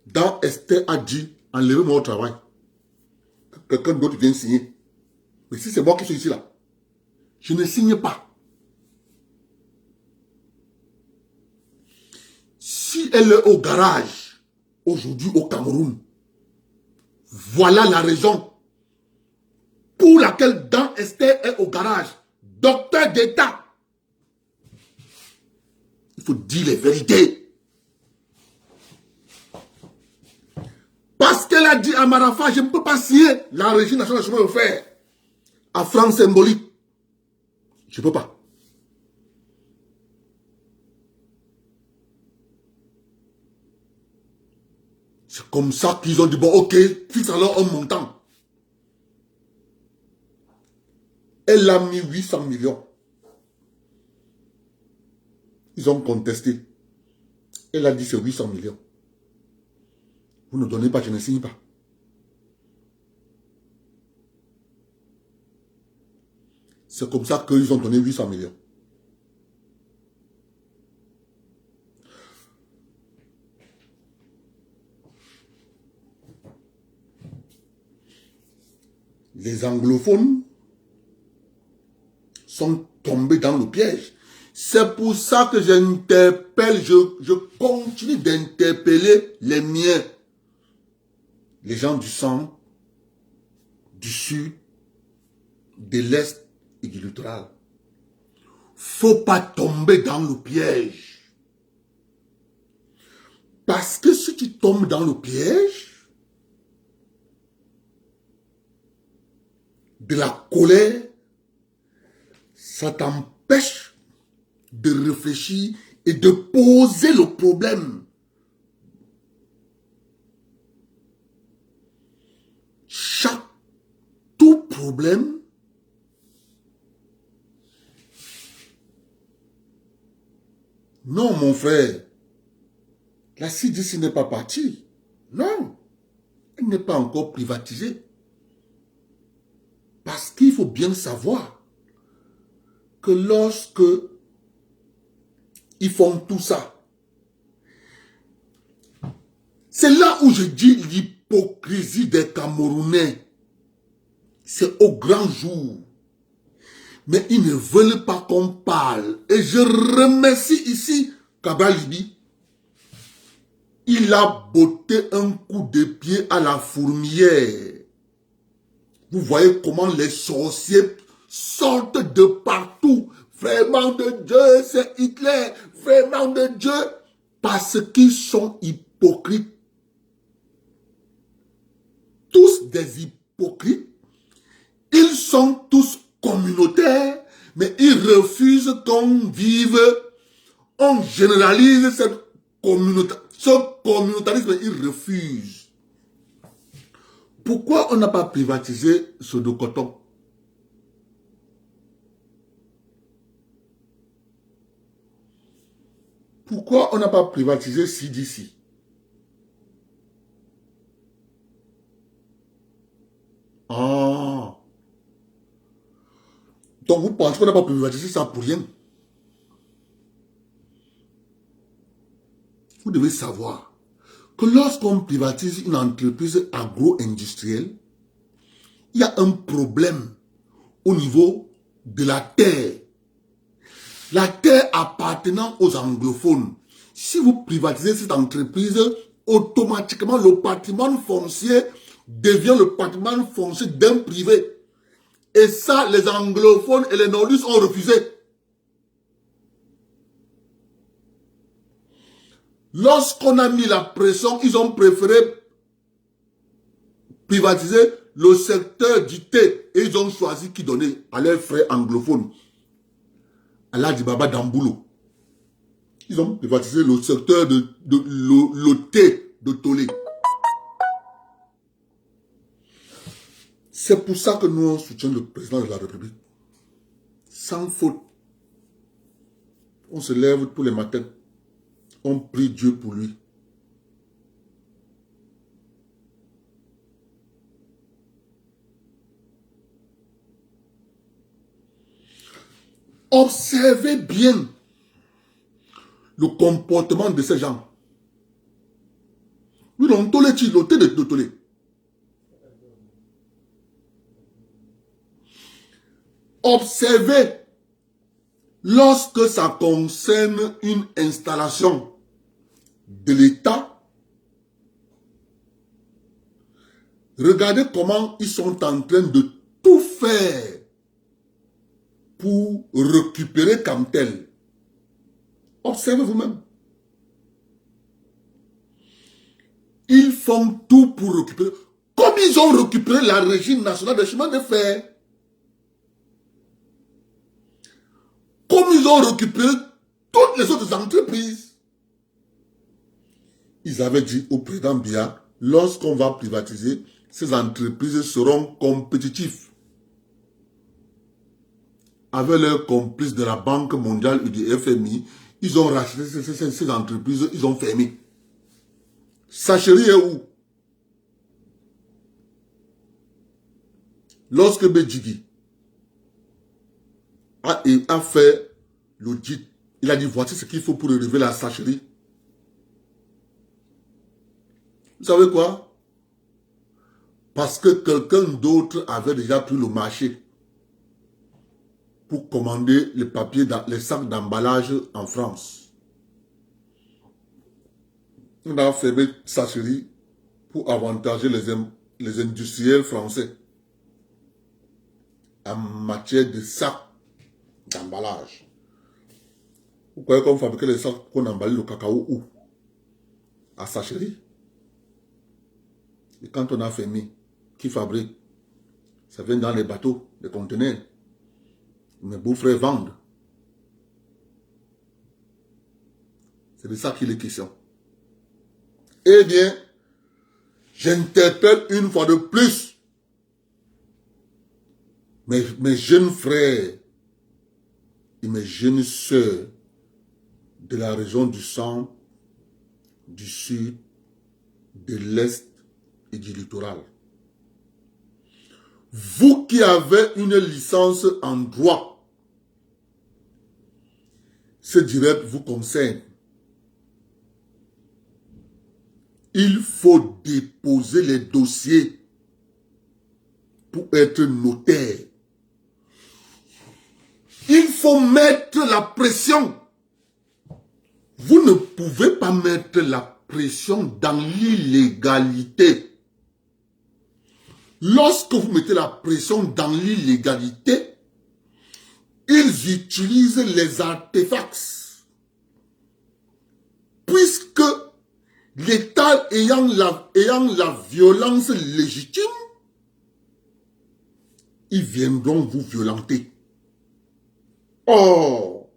Dans Esther a dit, enlevez-moi au travail. Quelqu'un d'autre vient signer. Mais si c'est moi qui suis ici là, je ne signe pas. Si elle est au garage, aujourd'hui au Cameroun, voilà la raison pour laquelle Dan Esther est au garage. Docteur d'État. Il faut dire les vérités. Parce qu'elle a dit à Marafa, je ne peux pas signer la régie nationale de chemin de fer à franc symbolique. Je ne peux pas. C'est comme ça qu'ils ont dit, bon, ok, fixe alors un montant. Elle a mis 800 millions. Ils ont contesté. Elle a dit c'est 800 millions. Vous ne donnez pas, je ne signe pas. C'est comme ça qu'ils ont donné 800 millions. Les anglophones sont tombés dans le piège. C'est pour ça que j'interpelle, je continue d'interpeller les miens. Les gens du centre, du sud, de l'est et du littoral. Faut pas tomber dans le piège. Parce que si tu tombes dans le piège de la colère, ça t'empêche de réfléchir et de poser le problème. Tout problème non, mon frère, la CDC n'est pas partie. Non, elle n'est pas encore privatisée. Parce qu'il faut bien savoir que lorsque ils font tout ça, c'est là où je dis l'hypocrisie des Camerounais. C'est au grand jour. Mais ils ne veulent pas qu'on parle. Et je remercie ici Kaba Libi. Il a botté un coup de pied à la fourmilière. Vous voyez comment les sorciers sortent de partout. Vraiment de Dieu, c'est Hitler. Vraiment de Dieu. Parce qu'ils sont hypocrites. Tous des hypocrites. Ils sont tous communautaires, mais ils refusent qu'on vive, on généralise ce communautarisme, ils refusent. Pourquoi on n'a pas privatisé ce de coton? Pourquoi on n'a pas privatisé CDC? Ah. Donc vous pensez qu'on n'a pas privatisé ça pour rien? Vous devez savoir que lorsqu'on privatise une entreprise agro-industrielle, il y a un problème au niveau de la terre. La terre appartenant aux anglophones. Si vous privatisez cette entreprise, automatiquement le patrimoine foncier devient le patrimoine foncier d'un privé. Et ça, les anglophones et les nordistes ont refusé. Lorsqu'on a mis la pression, ils ont préféré privatiser le secteur du thé. Et ils ont choisi qui donner à leurs frères anglophones. Alhaji Baba Damboulou. Ils ont privatisé le secteur de le thé de Tolé. C'est pour ça que nous soutenons le président de la République. Sans faute. On se lève tous les matins. On prie Dieu pour lui. Observez bien le comportement de ces gens. Lui, on tolé le thé de Tolé. Observez, lorsque ça concerne une installation de l'État, regardez comment ils sont en train de tout faire pour récupérer comme tel. Observez vous-même. Ils font tout pour récupérer. Comme ils ont récupéré la Régie nationale des chemins de fer. Comme ils ont récupéré toutes les autres entreprises. Ils avaient dit au président Biya, lorsqu'on va privatiser, ces entreprises seront compétitives. Avec leurs complices de la Banque mondiale et du FMI, ils ont racheté ces entreprises, ils ont fermé. Sacherie est où? Lorsque Bédjigui a fait l'audit, il a dit voici ce qu'il faut pour relever la sacherie. Vous savez quoi? Parce que quelqu'un d'autre avait déjà pris le marché pour commander les papiers, les sacs d'emballage en France. On a fermé sacherie pour avantager les industriels français en matière de sacs d'emballage. Vous croyez qu'on fabriquait les sacs qu'on emballait le cacao où? à sa chérie. Et quand on a fermé, qui fabrique? Ça vient dans les bateaux, les conteneurs. Mes beaux-frères vendent. C'est de ça qu'il est question. Eh bien, j'interpelle une fois de plus mes jeunes frères et mes jeunes sœurs de la région du centre, du sud, de l'est et du littoral. Vous qui avez une licence en droit, ce direct vous concerne. Il faut déposer les dossiers pour être notaire. Il faut mettre la pression. Vous ne pouvez pas mettre la pression dans l'illégalité. Lorsque vous mettez la pression dans l'illégalité, ils utilisent les artefacts. Puisque l'État ayant la violence légitime, ils viendront vous violenter. Or,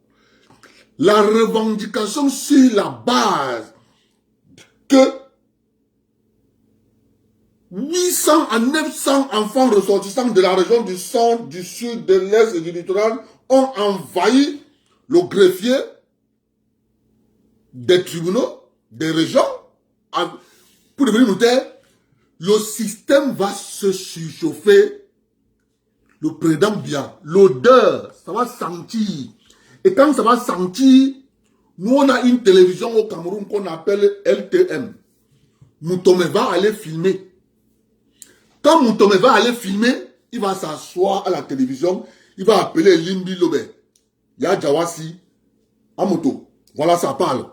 la revendication sur la base que 800 à 900 enfants ressortissants de la région du centre, du sud, de l'est et du littoral ont envahi le greffier des tribunaux, des régions, pour devenir notaire. Le système va se surchauffer. Le président bien, l'odeur, ça va sentir. Et quand ça va sentir, nous on a une télévision au Cameroun qu'on appelle LTM. Moutomé va aller filmer. Quand Moutomé va aller filmer, il va s'asseoir à la télévision, il va appeler Limbi Lobé. Il y a Jawasi, en moto. Voilà, ça parle.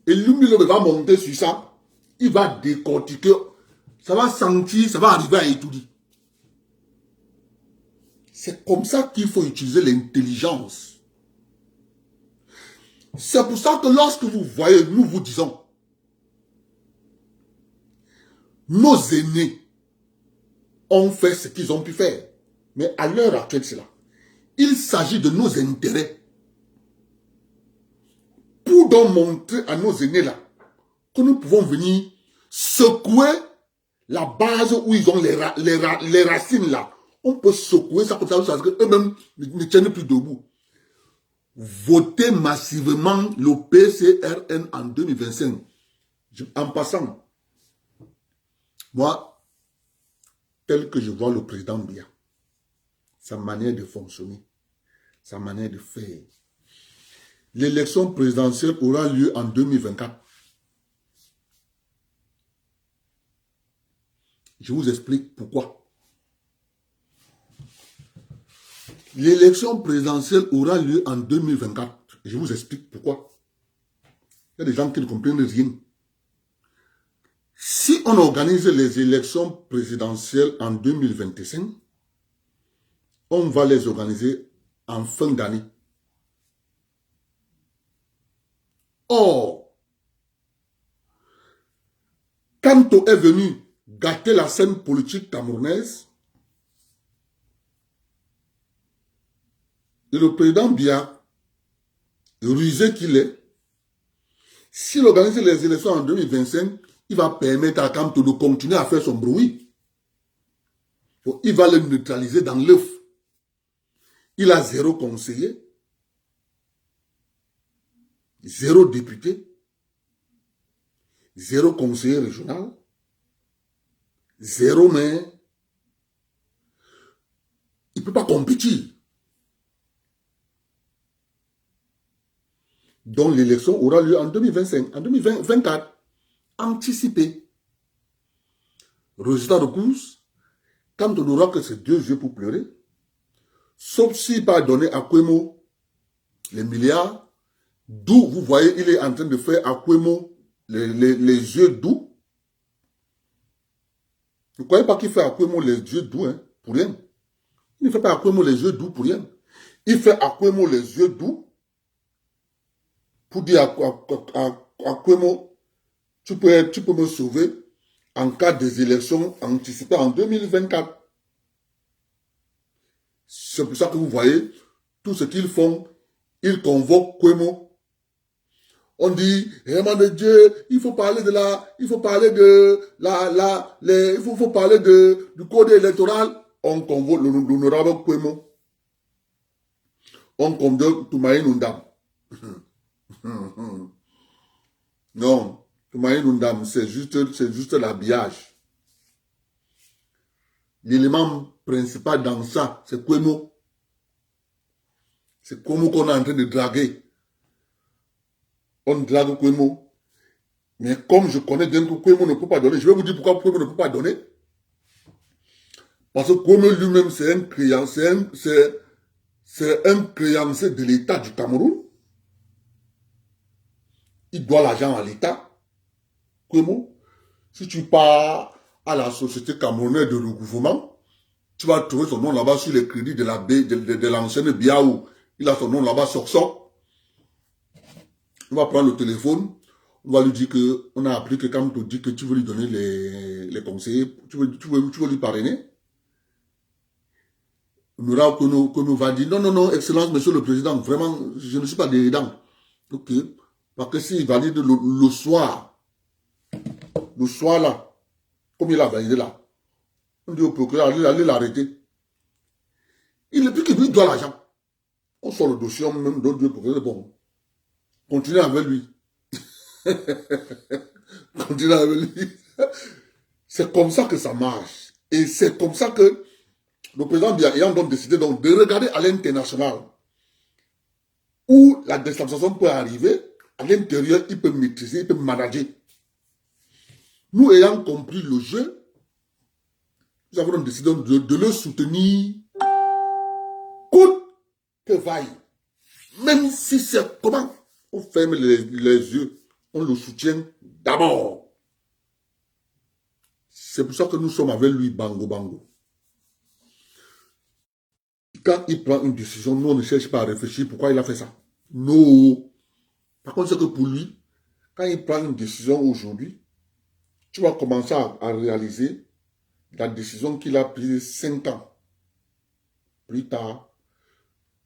Et Limbi Lobé va monter sur ça, il va décortiquer. Ça va sentir, ça va arriver à étudier. C'est comme ça qu'il faut utiliser l'intelligence. C'est pour ça que lorsque vous voyez, nous vous disons, nos aînés ont fait ce qu'ils ont pu faire. Mais à l'heure actuelle, c'est là. Il s'agit de nos intérêts. Pour donc montrer à nos aînés là que nous pouvons venir secouer la base où ils ont les racines là. On peut secouer ça comme ça, parce qu'eux-mêmes ne tiennent plus debout. Votez massivement le PCRN en 2025. En passant, moi, tel que je vois le président Biya, sa manière de fonctionner, sa manière de faire, l'élection présidentielle aura lieu en 2024. Je vous explique pourquoi. L'élection présidentielle aura lieu en 2024. Je vous explique pourquoi. Il y a des gens qui ne comprennent rien. Si on organise les élections présidentielles en 2025, on va les organiser en fin d'année. Or, quand on est venu gâter la scène politique camerounaise, et le président Biya, rusé qu'il est, s'il organise les élections en 2025, il va permettre à Kamto de continuer à faire son bruit. Il va le neutraliser dans l'œuf. Il a 0 conseiller, 0 député, 0 conseiller régional, 0 maire. Il ne peut pas compétir. Donc l'élection aura lieu en 2025, en 2024. Anticipé. Résultat de course, quand on n'aura que ces 2 yeux pour pleurer, sauf s'il va donner à Kwemo les milliards, d'où vous voyez, il est en train de faire à Kwemo les yeux doux. Vous ne croyez pas qu'il fait à Kwemo les yeux doux, hein, pour rien. Il ne fait pas à Kwemo les yeux doux pour rien. Il fait à Kwemo les yeux doux pour dire à Kwemo, tu peux me sauver en cas des élections anticipées en 2024. C'est pour ça que vous voyez, tout ce qu'ils font, ils convoquent Kwemo. On dit, vraiment de Dieu, il faut parler de il faut parler de il faut parler du code électoral. On convoque l'honorable Kwemo. On convoque Toumaï Nundam. Non, Toumaï Nundam, c'est juste l'habillage. L'élément principal dans ça, c'est Kwemo. C'est Kwemo qu'on est en train de draguer. On drague Kwemo. Mais comme je connais bien que Kwemo ne peut pas donner, je vais vous dire pourquoi Kwemo ne peut pas donner. Parce que Kwemo lui-même, c'est un créancier de l'État du Cameroun. Il doit l'argent à l'État. Kwemo, si tu pars à la société camerounaise de recouvrement, tu vas trouver son nom là-bas sur les crédits de l'ancienne Biaou. Il a son nom là-bas sur ça. On va prendre le téléphone, on va lui dire qu'on a appris que quand on te dit que tu veux lui donner les conseillers, tu veux lui parrainer. Noura Kono va dire, non, excellence, monsieur le président, vraiment, je ne suis pas dedans. Ok. Parce que s'il valide le soir là, comme il a validé là, on dit au procureur, allez l'arrêter. Il est plus que lui doit l'argent. On sort le dossier, on même donne Dieu procureur, bon. Continuez avec lui. Continuez avec lui. C'est comme ça que ça marche. Et c'est comme ça que le président ayant donc décidé donc de regarder à l'international où la déstabilisation peut arriver, à l'intérieur, il peut maîtriser, il peut manager. Nous ayant compris le jeu, nous avons donc décidé de le soutenir coûte que vaille. Même si c'est comment on ferme les yeux, on le soutient d'abord. C'est pour ça que nous sommes avec lui, bango. Quand il prend une décision, nous on ne cherche pas à réfléchir pourquoi il a fait ça. Non. Par contre, c'est que pour lui, quand il prend une décision aujourd'hui, tu vas commencer à réaliser la décision qu'il a prise 5 ans. Plus tard,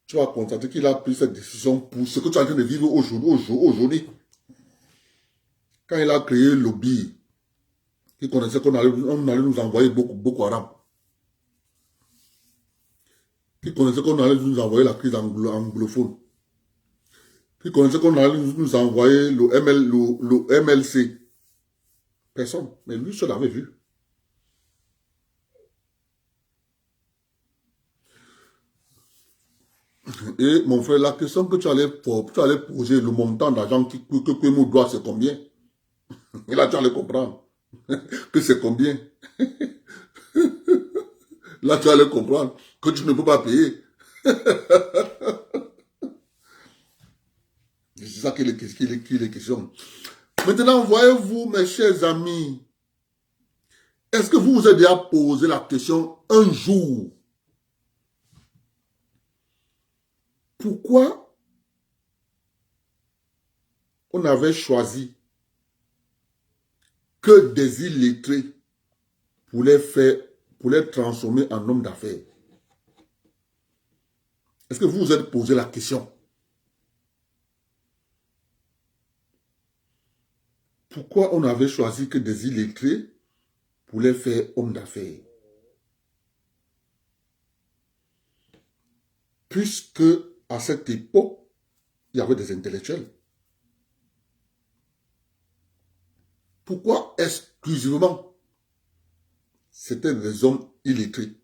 tu vas constater qu'il a pris cette décision pour ce que tu es en train de vivre aujourd'hui. Quand il a créé le lobby, il connaissait qu'on allait nous envoyer beaucoup Haram. Il connaissait qu'on allait nous envoyer la crise anglophone. Il connaissait qu'on allait nous envoyer le MLC. Personne. Mais lui seul avait vu. Et mon frère, la question que tu allais poser, le montant d'argent que Kwemo doit, c'est combien? Et là, tu allais comprendre que c'est combien. Là, tu allais comprendre que tu ne peux pas payer. C'est ça qu'il est question. Maintenant, voyez-vous, mes chers amis, est-ce que vous vous êtes déjà posé la question un jour? Pourquoi on avait choisi que des illettrés pour les transformer en hommes d'affaires? Est-ce que vous vous êtes posé la question? Pourquoi on avait choisi que des illettrés pour les faire hommes d'affaires? Puisque à cette époque, il y avait des intellectuels. Pourquoi exclusivement c'était des hommes illettrés?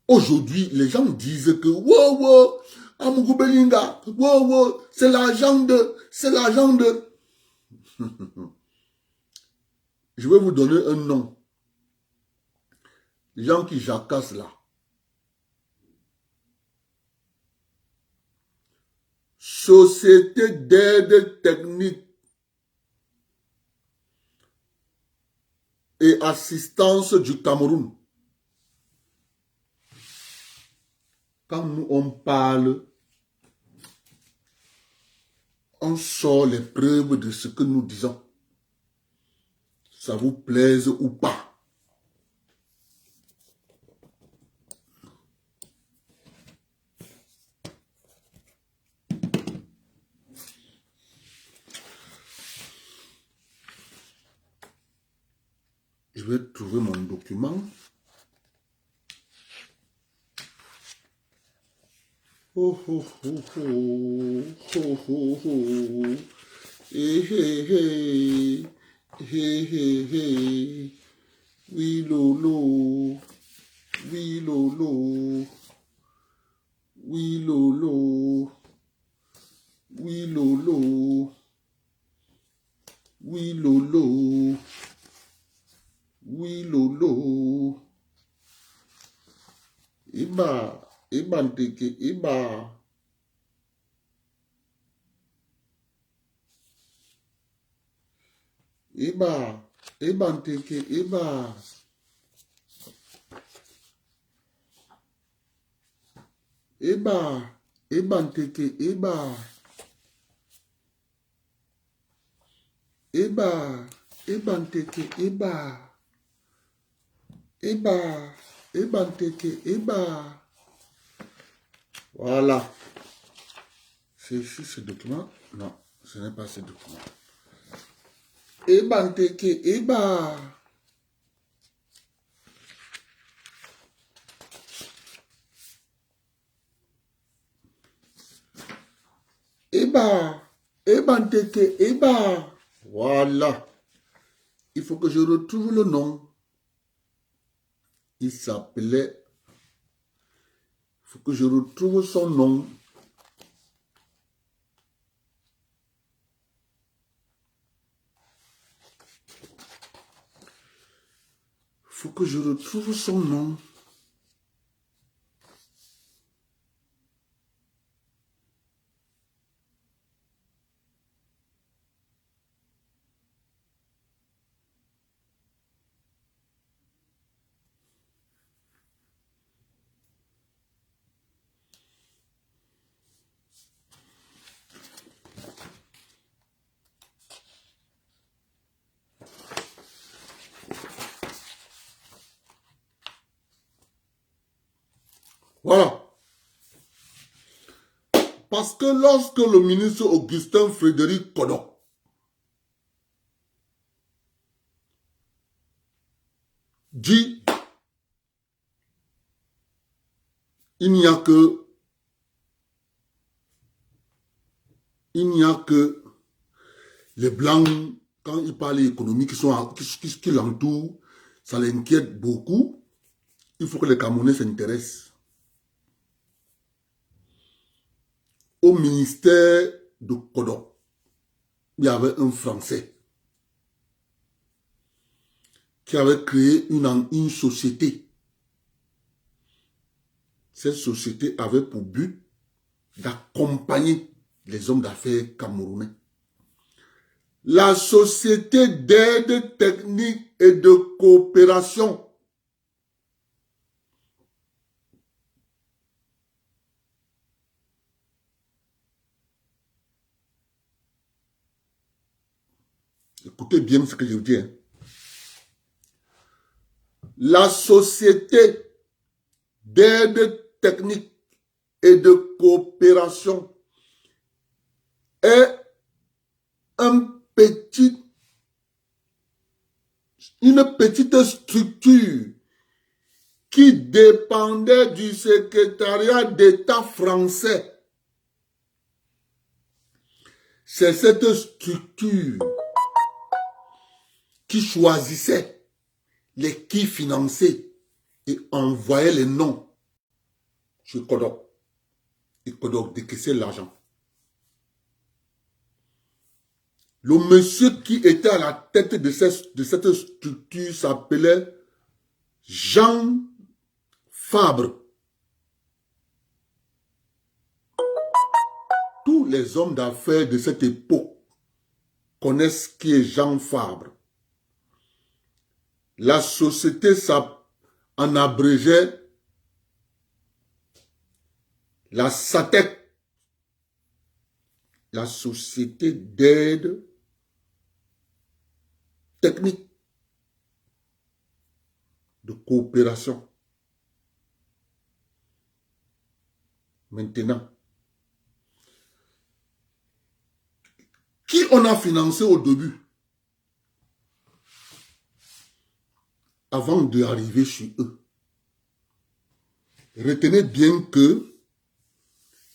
Aujourd'hui, les gens disent que wow, Amougou Belinga, wow, c'est l'argent de. Je vais vous donner un nom. Les gens qui jacassent là. Société d'aide technique et assistance du Cameroun. Quand nous on parle on sort les preuves de ce que nous disons. Ça vous plaise ou pas. Je vais trouver mon document. Oh, oh, oh, oh, oh, oh, oh. Hey, hey, hey. Hey, hey, hey. Oui, lolo. Oui, lolo. Oui, lolo. Oui, lolo. Oui, lolo. Oui, lolo. Iba. Iba nteke. Iba. Iba. Iba nteke. Iba. Iba. Iba nteke. Iba. Iba. Iba nteke. Iba. Iba. Iba nteke. Iba. Voilà. C'est ici ce document? Non, ce n'est pas ce document. Iba nteke. Iba. Iba. Iba nteke. Iba. Voilà. Il faut que je retrouve le nom. Il s'appelait... Il faut que je retrouve son nom. Il faut que je retrouve son nom. Voilà. Parce que lorsque le ministre Augustin Frédéric Kodok dit il n'y a que les Blancs, quand ils parlent économie qui l'entourent, ça l'inquiète beaucoup. Il faut que les Camerounais s'intéressent au ministère de Kodok. Il y avait un Français qui avait créé une société. Cette société avait pour but d'accompagner les hommes d'affaires camerounais. La société d'aide technique et de coopération. Écoutez bien ce que je vous dis. Hein. La société d'aide technique et de coopération est une petite structure qui dépendait du secrétariat d'État français. C'est cette structure qui choisissait les qui finançaient et envoyait les noms sur Kodok. Et Kodok décaissait l'argent. Le monsieur qui était à la tête de cette structure s'appelait Jean Fabre. Tous les hommes d'affaires de cette époque connaissent qui est Jean Fabre. La société en abrégé la SATEC. la société d'aide technique de coopération. Maintenant, qui on a financé au début avant d'arriver chez eux? Retenez bien que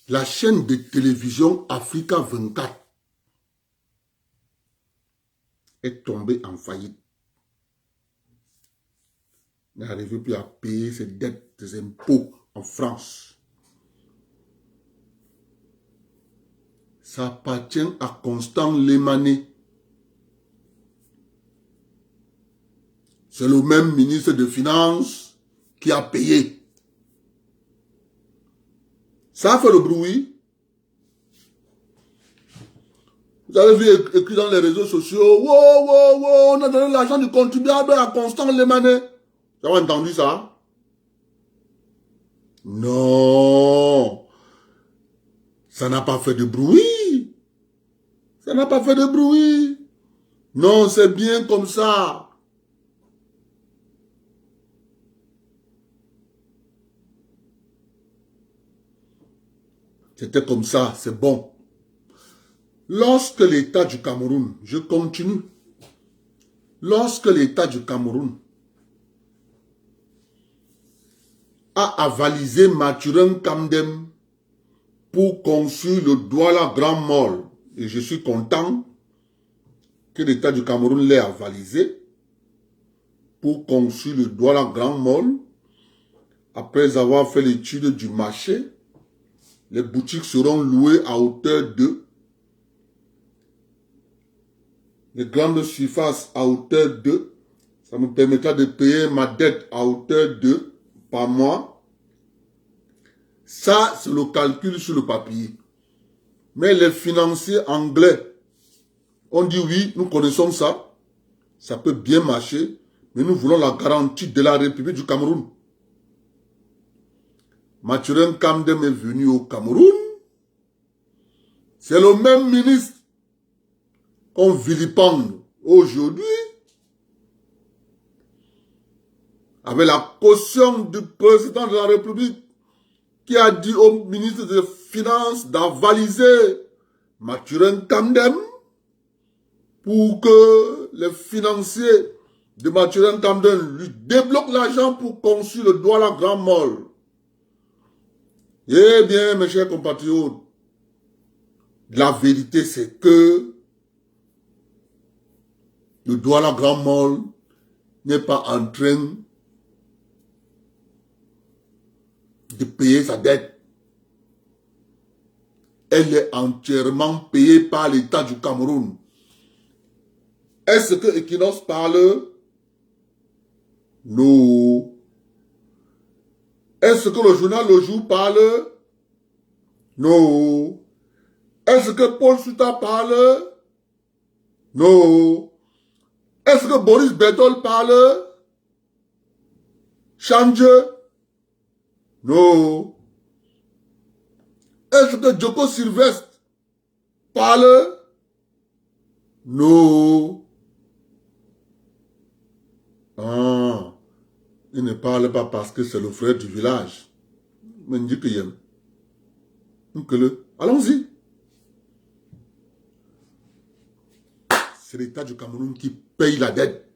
la chaîne de télévision Africa 24 est tombée en faillite. N'arrive plus à payer ses dettes, ses impôts en France. Ça appartient à Constant Lémané. C'est le même ministre de Finances qui a payé. Ça a fait le bruit. Vous avez vu écrit dans les réseaux sociaux, wow, on a donné l'argent du contribuable à Constant Lémané. Vous avez entendu ça? Non. Ça n'a pas fait de bruit. Ça n'a pas fait de bruit. Non, c'est bien comme ça. C'était comme ça, c'est bon. Lorsque l'État du Cameroun, je continue, lorsque l'État du Cameroun a avalisé Mathurin Kamdem pour construire le Douala Grand Mall, et je suis content que l'État du Cameroun l'ait avalisé pour construire le Douala Grand Mall, après avoir fait l'étude du marché, les boutiques seront louées à hauteur de, les grandes surfaces à hauteur de, ça me permettra de payer ma dette à hauteur de par mois. Ça, c'est le calcul sur le papier. Mais les financiers anglais ont dit oui, nous connaissons ça, ça peut bien marcher, mais nous voulons la garantie de la République du Cameroun. Mathurin Kamdem est venu au Cameroun. C'est le même ministre qu'on vilipende aujourd'hui, avec la caution du président de la République qui a dit au ministre des Finances d'avaliser Mathurin Kamdem pour que les financiers de Mathurin Kamdem lui débloquent l'argent pour construire le Douala Grand Mall. Eh bien, mes chers compatriotes, la vérité c'est que le Douala Grand Mall n'est pas en train de payer sa dette. Elle est entièrement payée par l'État du Cameroun. Est-ce que Equinox parle? Non. Est-ce que le journal Le Jour parle? Non. Est-ce que Paul Souta parle? Non. Est-ce que Boris Bertol parle? Change? Non. Est-ce que Joko Sylvestre parle? Non. Ah. Il ne parle pas parce que c'est le frère du village. Mais il dit qu'il aime. Allons-y. C'est l'État du Cameroun qui paye la dette.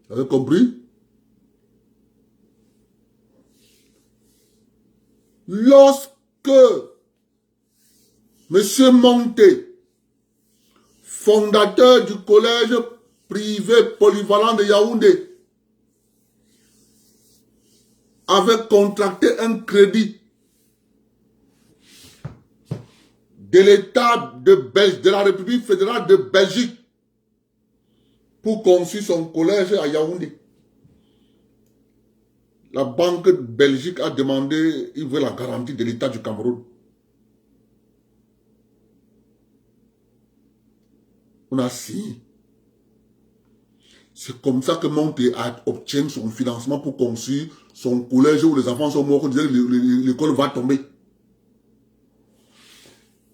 Vous avez compris? Lorsque M. Monté, fondateur du collège privé polyvalent de Yaoundé, avait contracté un crédit de l'État de la République fédérale de Belgique pour construire son collège à Yaoundé. La Banque de Belgique a demandé, il veut la garantie de l'État du Cameroun. On a signé. C'est comme ça que Monté obtient son financement pour construire son collège où les enfants sont morts. On disait que l'école va tomber.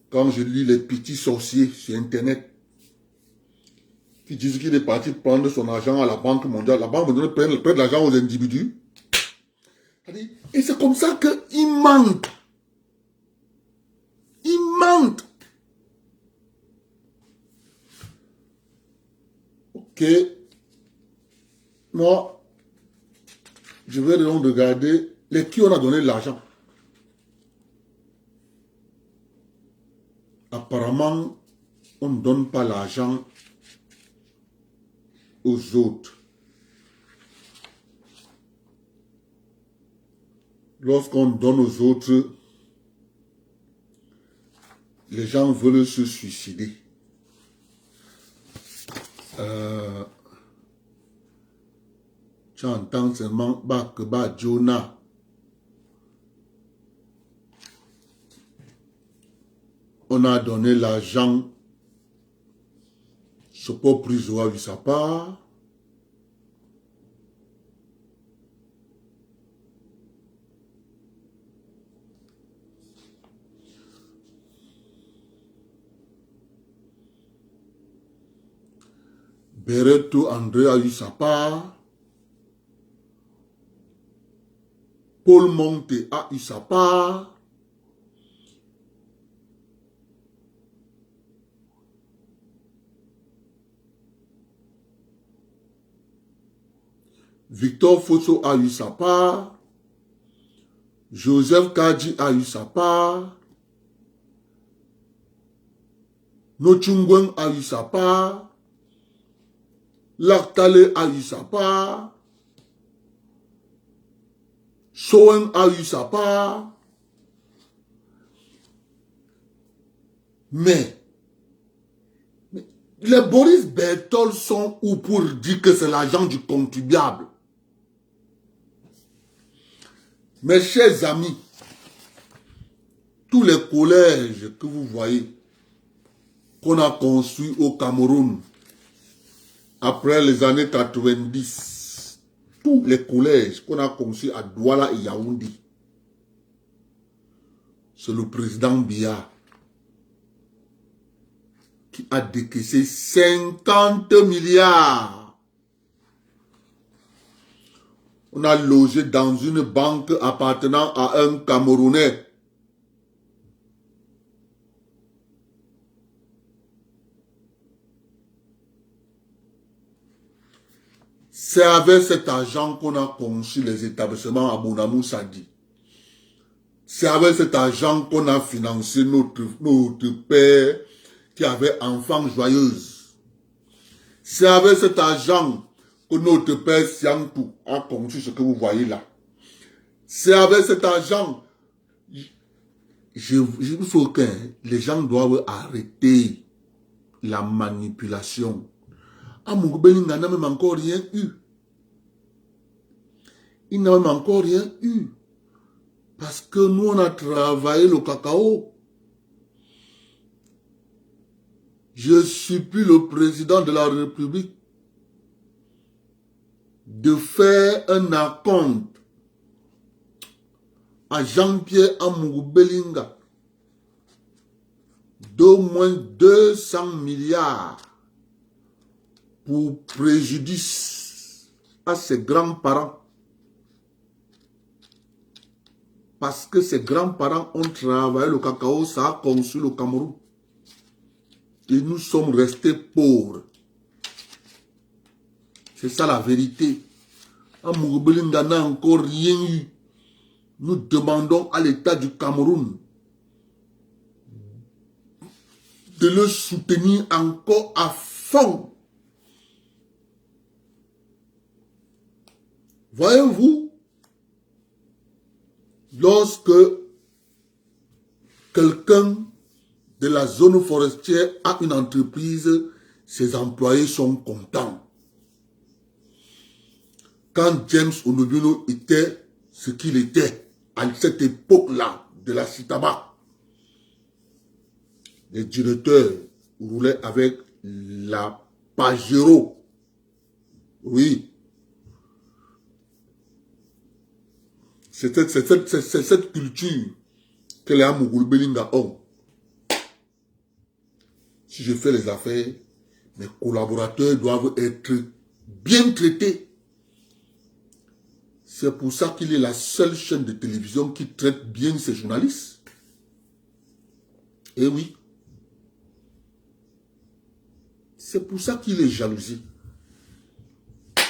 quand je lis les petits sorciers sur Internet, qui disent qu'il est parti prendre son argent à la Banque mondiale. La Banque mondiale prête l'argent aux individus. Et c'est comme ça qu'il mentent. Ils mentent. Ok. Moi, je vais donc regarder qui on a donné l'argent. Apparemment, on ne donne pas l'argent aux autres. Lorsqu'on donne aux autres, les gens veulent se suicider. Tu entends seulement Bakba Jonah. On a donné l'argent. Ce pauvre prison a vu sa part. Bereto André a eu sa part. Paul Monte a eu sa part. Victor Fosso a eu sa part. Joseph Kadji a eu sa part. Nochungwen a eu sa part. Laktale a eu sa part. Soen a eu sa part. Mais les Boris Berthold sont où pour dire que c'est l'argent du contribuable? Mes chers amis, tous les collèges que vous voyez, qu'on a construits au Cameroun, après les années 90, tous les collèges qu'on a construits à Douala et Yaoundé, c'est le président Biya qui a décaissé 50 milliards. On a logé dans une banque appartenant à un Camerounais. C'est avec cet argent qu'on a conçu les établissements à Bonamou Sadi. C'est avec cet argent qu'on a financé notre père qui avait enfants joyeuses. C'est avec cet argent que notre père Siantou a conçu ce que vous voyez là. C'est avec cet argent. Il faut que les gens doivent arrêter la manipulation. Amougbelinga n'a même encore rien eu. Il n'a même encore rien eu. Parce que nous, on a travaillé le cacao. Je supplie le président de la République de faire un acompte à Jean-Pierre Amougbelinga d'au moins 200 milliards pour préjudice à ses grands-parents. Parce que ses grands-parents ont travaillé le cacao, ça a construit le Cameroun. Et nous sommes restés pauvres. C'est ça la vérité. Amougbelinga n'a encore rien eu. Nous demandons à l'État du Cameroun de le soutenir encore à fond. Voyez-vous, lorsque quelqu'un de la zone forestière a une entreprise, ses employés sont contents. Quand James Onobiono était ce qu'il était à cette époque-là de la Citaba, les directeurs roulaient avec la Pajero. Oui. C'est cette culture que les Amougbelinga ont. Si je fais les affaires, mes collaborateurs doivent être bien traités. C'est pour ça qu'il est la seule chaîne de télévision qui traite bien ses journalistes. Eh oui. C'est pour ça qu'il est jalousé.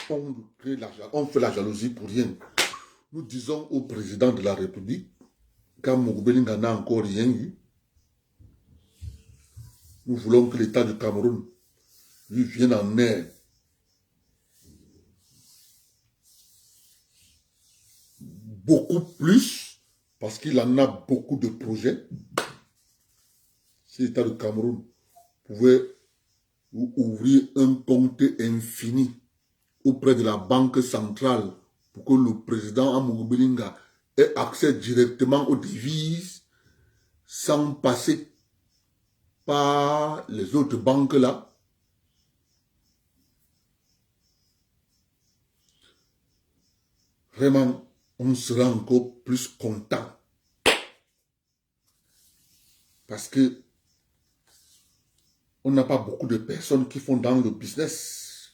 On fait la jalousie pour rien. Nous disons au président de la République, quand Mougbelinga n'a encore rien eu, nous voulons que l'État du Cameroun lui vienne en aide. Beaucoup plus, parce qu'il en a beaucoup de projets. Si l'État du Cameroun pouvait ouvrir un compte infini auprès de la Banque centrale pour que le président Amougbelinga ait accès directement aux devises sans passer par les autres banques là. Vraiment, on sera encore plus content. Parce que on n'a pas beaucoup de personnes qui font dans le business.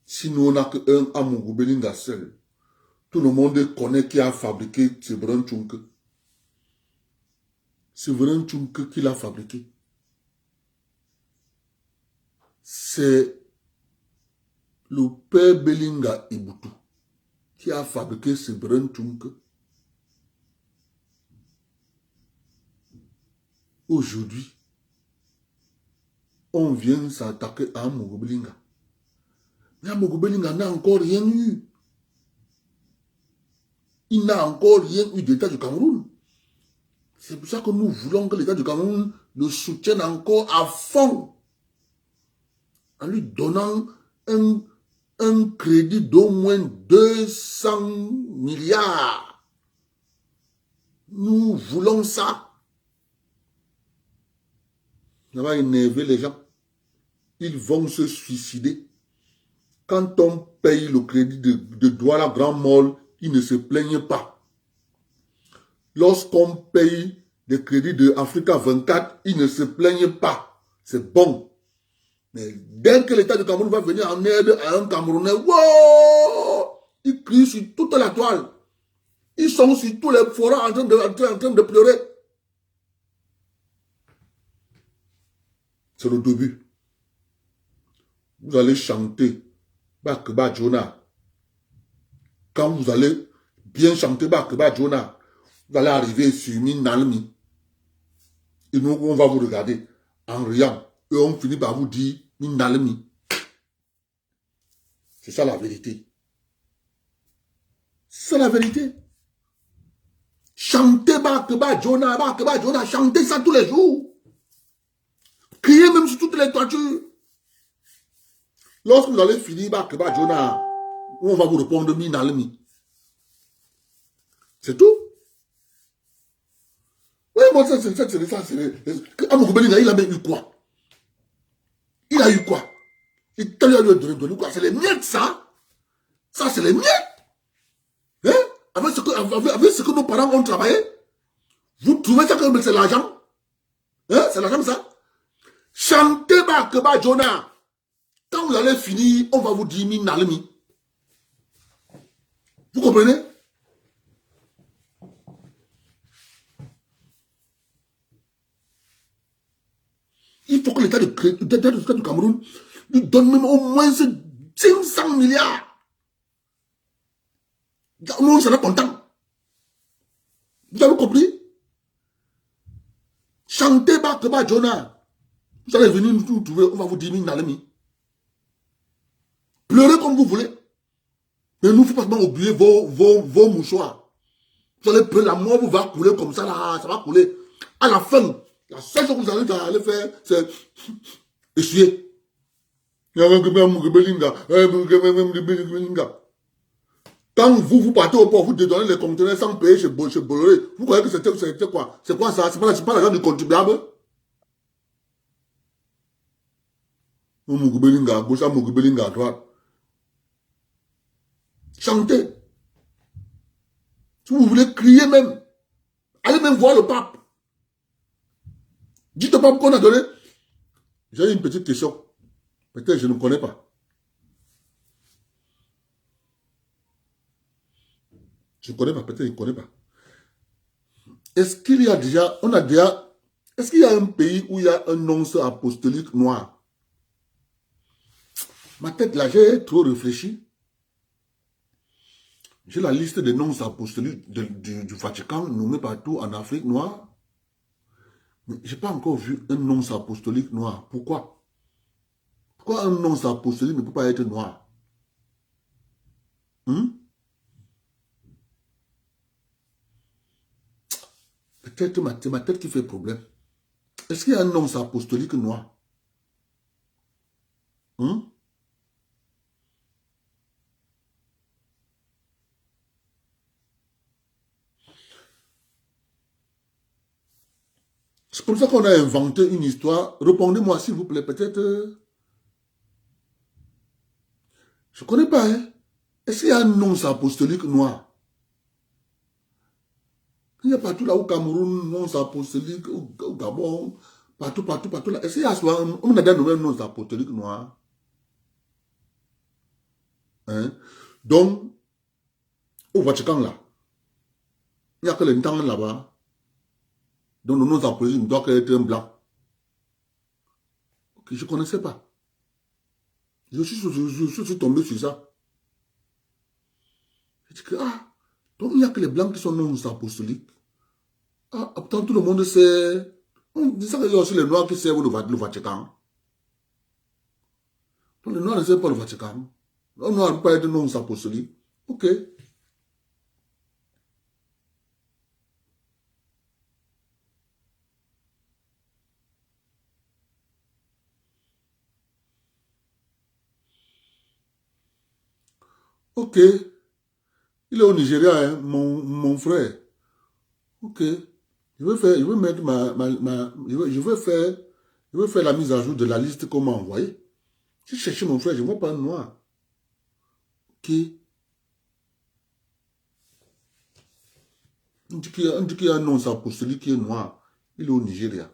Sinon, on n'a qu'un Amougbelinga seul. Tout le monde connaît qui a fabriqué Severin Tchunke. Severin Tchunke qui l'a fabriqué. C'est le père Belinga Ibutu qui a fabriqué Severin Tchunke. Aujourd'hui, on vient s'attaquer à Amougbelinga. Mais Amougbelinga n'a encore rien eu. Il n'a encore rien eu de l'État du Cameroun. C'est pour ça que nous voulons que l'État du Cameroun le soutienne encore à fond. En lui donnant un crédit d'au moins 200 milliards. Nous voulons ça. Ça va énerver les gens. Ils vont se suicider. Quand on paye le crédit de Douala Grand Mall, ils ne se plaignent pas. Lorsqu'on paye des crédits de Africa 24, ils ne se plaignent pas. C'est bon. Mais dès que l'État du Cameroun va venir en aide à un Camerounais, wow, ils crient sur toute la toile. Ils sont sur tous les forats en train de pleurer. C'est le début. Vous allez chanter Bakeba Jonah. Quand vous allez bien chanter Bakeba Jonah, vous allez arriver sur Minalmi. Et nous, on va vous regarder en riant. Et on finit par vous dire Minalmi. C'est ça la vérité. C'est la vérité. Chantez Bakeba Jonah, chantez ça tous les jours. Criez même sur toutes les toitures. Lorsque vous allez finir Bakeba Jonah, on va vous répondre Minalmi. C'est tout. Oui, moi, ça, c'est Amougbelinga, il a même eu quoi? Il a eu quoi? Il t'a lui donné quoi? C'est les miettes, ça? Ça, c'est les miettes? Hein? Avec ce que nos parents ont travaillé? Vous trouvez ça que c'est l'argent? Hein? C'est l'argent, ça? Chantez Bakeba Jonah. Quand vous allez finir, on va vous dire Minalmi. Vous comprenez? Il faut que l'État du Cameroun lui donne même au moins 500 milliards. On sera content. Vous avez compris? Chantez Bakeba Jonah. Vous allez venir nous trouver, on va vous dire Minalmi. Pleurez comme vous voulez. Mais nous, il ne faut pas oublier vos mouchoirs. Vous allez pleurer, la mort vous va couler comme ça, là, ça va couler. À la fin, la seule chose que vous allez faire, c'est essuyer. Quand vous partez au port, vous dédonnez les conteneurs sans payer chez Bolloré, vous croyez que c'était quoi? C'est quoi ça? C'est pas l'argent du contribuable? Amougbelinga à gauche, Amougbelinga à droite. Chantez. Si vous voulez crier même, allez même voir le pape. Dites au pape qu'on a donné J'ai une petite question. Peut-être je ne connais pas. Je ne connais pas, peut-être je ne connais pas. Est-ce qu'il y a déjà, est-ce qu'il y a un pays où il y a un nonce apostolique noir? Ma tête là, j'ai trop réfléchi. J'ai la liste des nonces apostoliques du Vatican nommés partout en Afrique noire. Mais je n'ai pas encore vu un nonce apostolique noir. Pourquoi? Pourquoi un nonce apostolique ne peut pas être noir? Peut-être c'est ma tête qui fait problème. Est-ce qu'il y a un nonce apostolique noir? C'est comme ça qu'on a inventé une histoire. Répondez-moi s'il vous plaît, peut-être. Je ne connais pas, hein. Est-ce qu'il y a un nonce apostolique noir? Il y a partout là au Cameroun, nonce apostolique, au Gabon, partout, partout, partout là. Est-ce qu'il y a souvent, on a déjà nommé un nonce apostolique noir? Hein? Donc, au Vatican là, il n'y a que les temps là-bas. Donc le nonce apostolique doit être un blanc. Okay, je ne connaissais pas. Je suis tombé sur ça. Je dis que, donc il n'y a que les blancs qui sont nonces apostoliques. Pourtant tout le monde sait. On dit ça qu'il y a aussi les noirs qui servent le Vatican. Donc les noirs ne servent pas le Vatican. Les noirs ne peuvent pas être nonces apostoliques. Ok. Ok. Il est au Nigeria, hein, mon frère. Ok. Je vais mettre je vais faire la mise à jour de la liste qu'on m'a envoyée. Si je cherche mon frère, je ne vois pas un noir. Ok. On dit qu'il y a un nom apostolique qui est noir. Il est au Nigeria.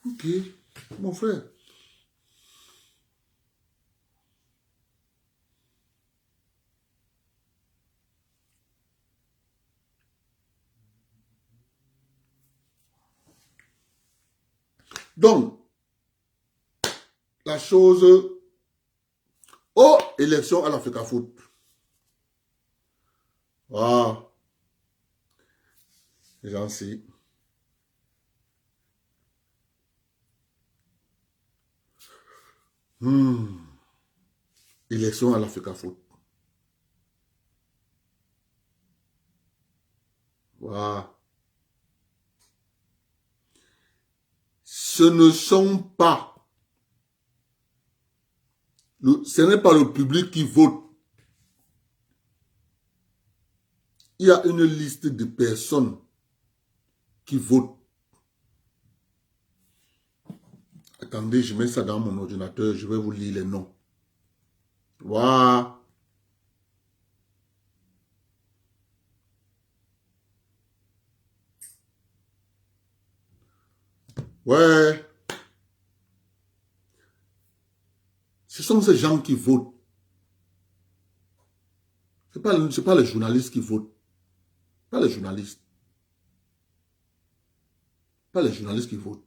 Ok. Mon frère. Donc, la chose... Oh, élection à l'Africa Foot. Ah, j'en sais. Élection à l'Africa Foot. Voilà. Ce ne sont pas... ce n'est pas le public qui vote. Il y a une liste de personnes qui votent. Attendez, je mets ça dans mon ordinateur, je vais vous lire les noms. Voilà. Ouais. Ce sont ces gens qui votent. Ce n'est pas les journalistes qui votent. Pas les journalistes. Pas les journalistes qui votent.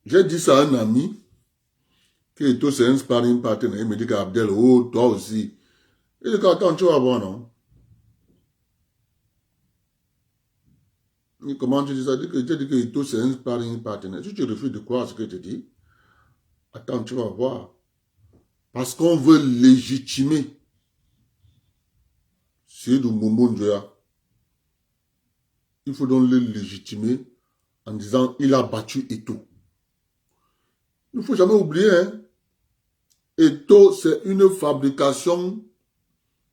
J'ai dit ça à un ami qui est aussi un sparring partner. Il me dit qu'Abdel, oh, toi aussi. Il dit qu'attends, tu vas voir, non? Comment tu dis ça? Tu dis que Ito, c'est un sparring partner. Si tu refuses de croire ce que tu dis, attends, tu vas voir. Parce qu'on veut légitimer Seydou Mbombo Njoya. Il faut donc le légitimer en disant il a battu Ito. Il ne faut jamais oublier, hein. Eto, c'est une fabrication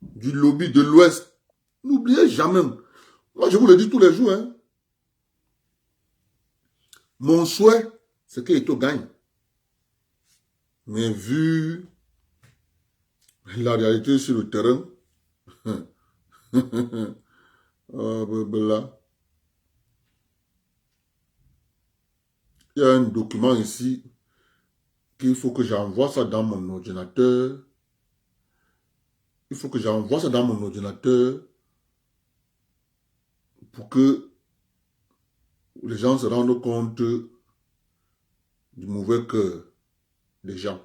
du lobby de l'Ouest. N'oubliez jamais. Moi, je vous le dis tous les jours, hein. Mon souhait, c'est que Eto gagne. Mais vu la réalité sur le terrain, là, il y a un document ici qu'il faut que j'envoie ça dans mon ordinateur. Il faut que j'envoie ça dans mon ordinateur pour que les gens se rendent compte du mauvais cœur des gens.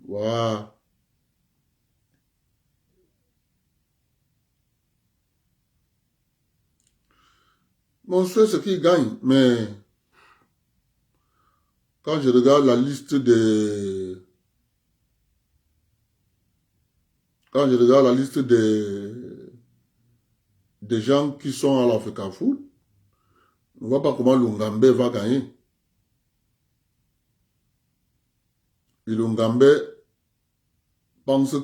Voilà. Mon souhait, c'est qu'il gagne, mais quand je regarde la liste des... Quand je regarde la liste des gens qui sont à l'Africa Food, on ne voit pas comment Lungambe va gagner. Et Lungambe pense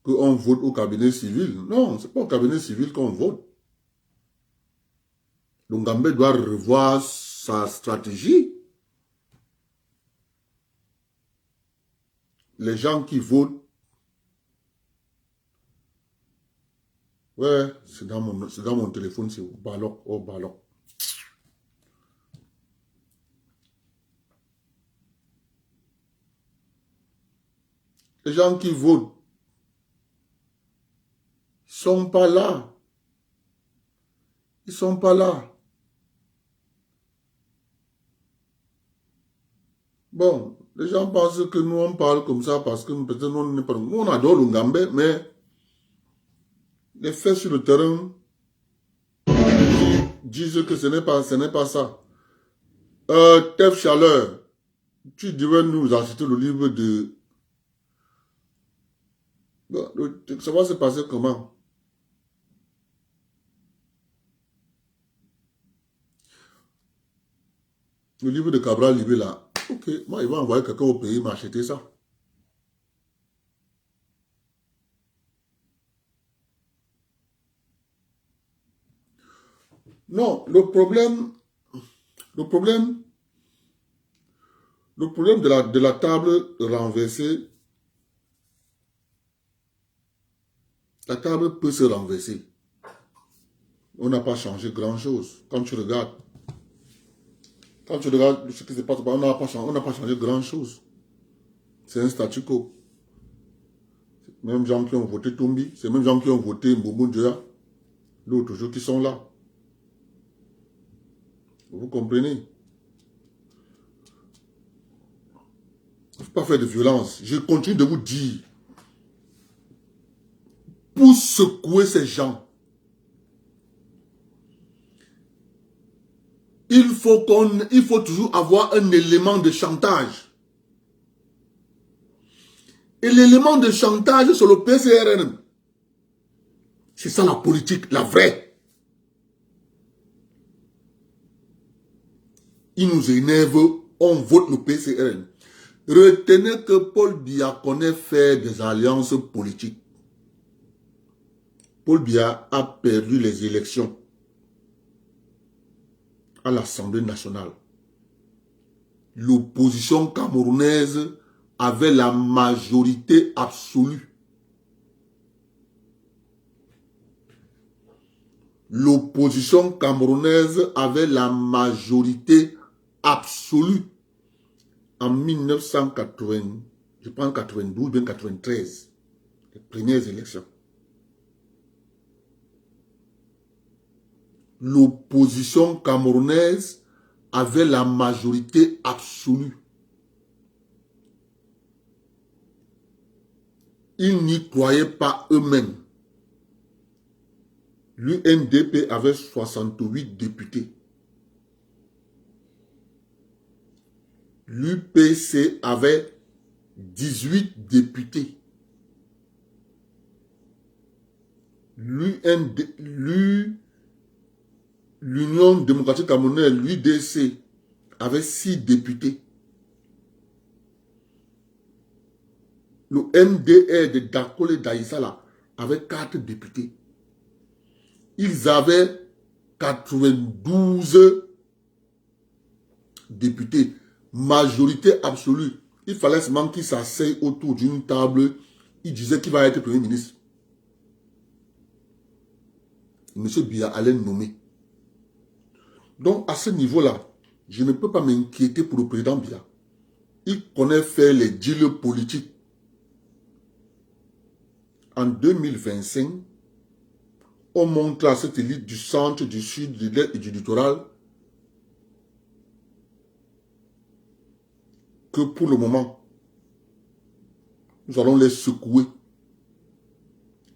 qu'on vote au cabinet civil. Non, ce n'est pas au cabinet civil qu'on vote. Lungambe doit revoir sa stratégie. Les gens qui votent, ouais, c'est dans mon téléphone, c'est au ballon, au ballon. Les gens qui votent, ils sont pas là. Ils sont pas là. Bon, les gens pensent que nous on parle comme ça parce que peut-être nous n'est pas. Nous on adore Lungambe, mais les faits sur le terrain disent que ce n'est pas ça. Tef Chaleur, tu devrais nous acheter le livre de... Bon, ça va se passer comment? Le livre de Cabral Libé là. Ok, moi il va envoyer quelqu'un au pays m'acheter ça. Non, le problème de la table renversée, la table peut se renverser. On n'a pas changé grand-chose. Quand tu regardes ce qui se passe, on n'a pas changé grand-chose. C'est un statu quo. Même gens qui ont voté Tumbi, c'est même gens qui ont voté Mboumoun Djoya, l'autre jour qui sont là. Vous comprenez? Il ne faut pas faire de violence. Je continue de vous dire, pour secouer ces gens, il faut toujours avoir un élément de chantage. Et l'élément de chantage sur le PCRN, c'est ça la politique, la vraie. Il nous énerve, on vote le PCRN. Retenez que Paul Biya connaît faire des alliances politiques. Paul Biya a perdu les élections à l'Assemblée nationale. L'opposition camerounaise avait la majorité absolue. l'opposition camerounaise avait la majorité absolue en 1980, je pense 92, bien 93, les premières élections. L'opposition camerounaise avait la majorité absolue. Ils n'y croyaient pas eux-mêmes. L'UNDP avait 68 députés. L'UPC avait 18 députés. L'Union démocratique camerounaise, l'UDC, avait 6 députés. Le MDR de Dakole Daïsala avait 4 députés. Ils avaient 92 députés. Majorité absolue. Il fallait seulement qu'ils s'asseyent autour d'une table. Ils disaient qu'il va être Premier ministre. M. Biya allait nommer. Donc, à ce niveau-là, je ne peux pas m'inquiéter pour le président Biya. Il connaît faire les deals politiques. En 2025, on montre à cette élite du centre, du sud, de l'est et du littoral que pour le moment, nous allons les secouer.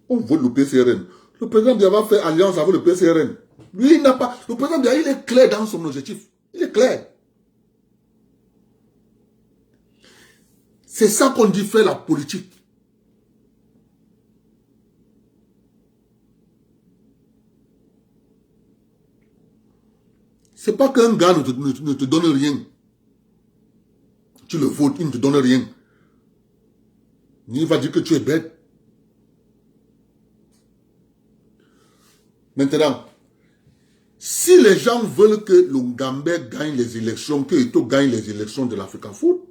On vote le PCRN. Le président Biya va faire alliance avec le PCRN. Lui, il n'a pas... Le président Biya, il est clair dans son objectif. Il est clair. C'est ça qu'on dit faire la politique. C'est pas qu'un gars ne te donne rien. Tu le votes, il ne te donne rien. Il va dire que tu es bête. Maintenant, si les gens veulent que le Gambé gagne les élections, que Eto'o gagne les élections de l'Africa Foot,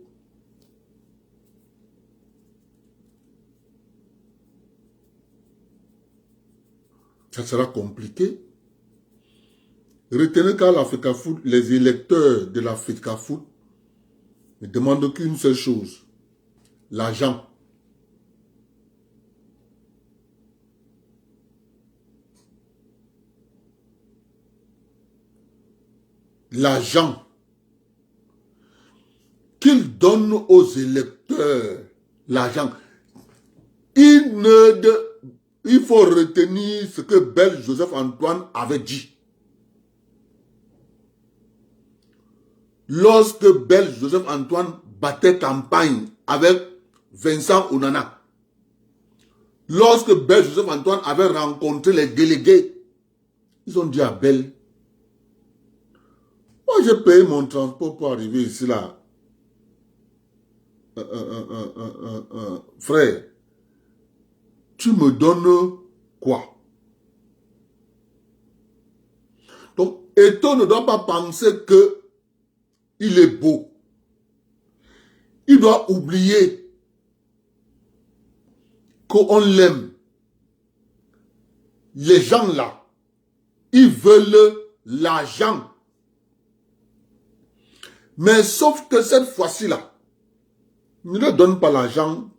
ça sera compliqué. Retenez qu'à l'Africa Foot, les électeurs de l'Africa Foot ne demandent qu'une seule chose, l'argent. L'argent qu'ils donnent aux électeurs, l'argent. Il faut retenir ce que Bel Joseph Antoine avait dit. Lorsque Bel Joseph Antoine battait campagne avec Vincent Onana, lorsque Bel Joseph Antoine avait rencontré les délégués, ils ont dit à Bel, moi j'ai payé mon transport pour arriver ici là. Frère, tu me donnes quoi? Donc, Eto'o ne doit pas penser que il est beau. Il doit oublier qu'on l'aime. Les gens là, ils veulent l'argent. Mais sauf que cette fois-ci là, ne leur donne pas l'argent.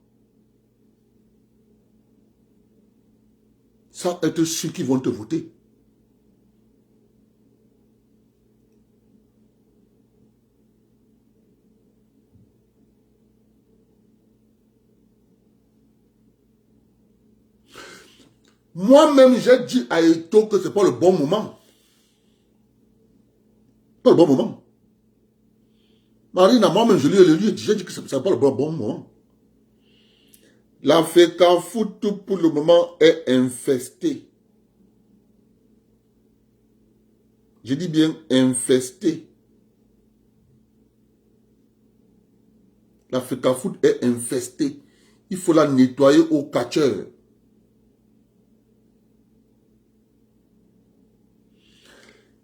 Ça va être ceux qui vont te voter. Moi-même, j'ai dit à Eto'o que ce n'est pas le bon moment. Pas le bon moment. Marina, moi-même, je lui ai dit, j'ai dit que ce n'est pas le bon moment. L'Africa Foot, pour le moment, est infesté. Je dis bien infesté. L'Africa Foot est infesté. Il faut la nettoyer au catcheur.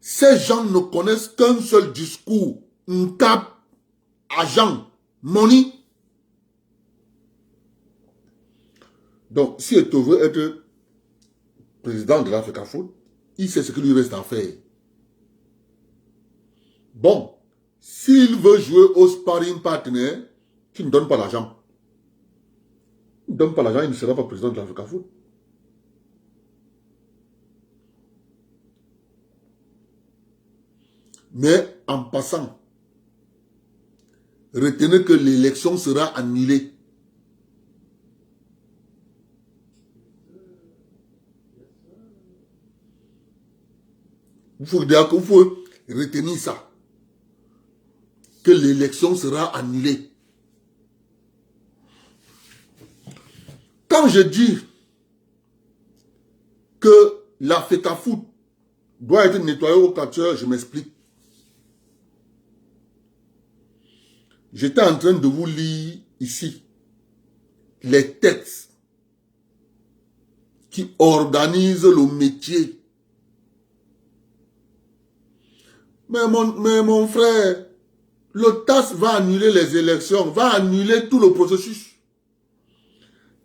Ces gens ne connaissent qu'un seul discours. Un cap, argent, money. Donc, si Eto'o veut être président de l'Africa Foot, il sait ce qu'il lui reste à faire. Bon, s'il veut jouer au sparring partner, tu ne donnes pas l'argent. Il ne donne pas l'argent, il ne sera pas président de l'Africa Foot. Mais en passant, retenez que l'élection sera annulée. Il faut retenir ça. Que l'élection sera annulée. Quand je dis que l'Africa Foot doit être nettoyée au 4 heures, je m'explique. J'étais en train de vous lire ici les textes qui organisent le métier. Mais mon frère, le TAS va annuler les élections, va annuler tout le processus.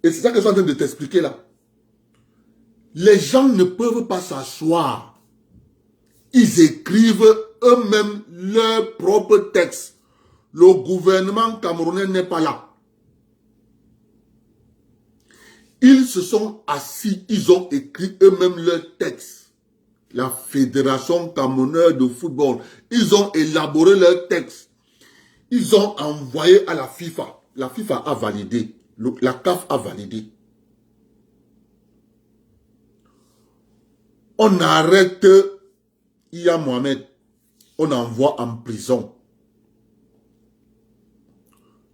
Et c'est ça que je suis en train de t'expliquer là. Les gens ne peuvent pas s'asseoir. Ils écrivent eux-mêmes leurs propres textes. Le gouvernement camerounais n'est pas là. Ils se sont assis, ils ont écrit eux-mêmes leurs textes. La Fédération camerounaise de football, ils ont élaboré leurs textes. Ils ont envoyé à la FIFA. La FIFA a validé. La CAF a validé. On arrête Iya Mohamed. On envoie en prison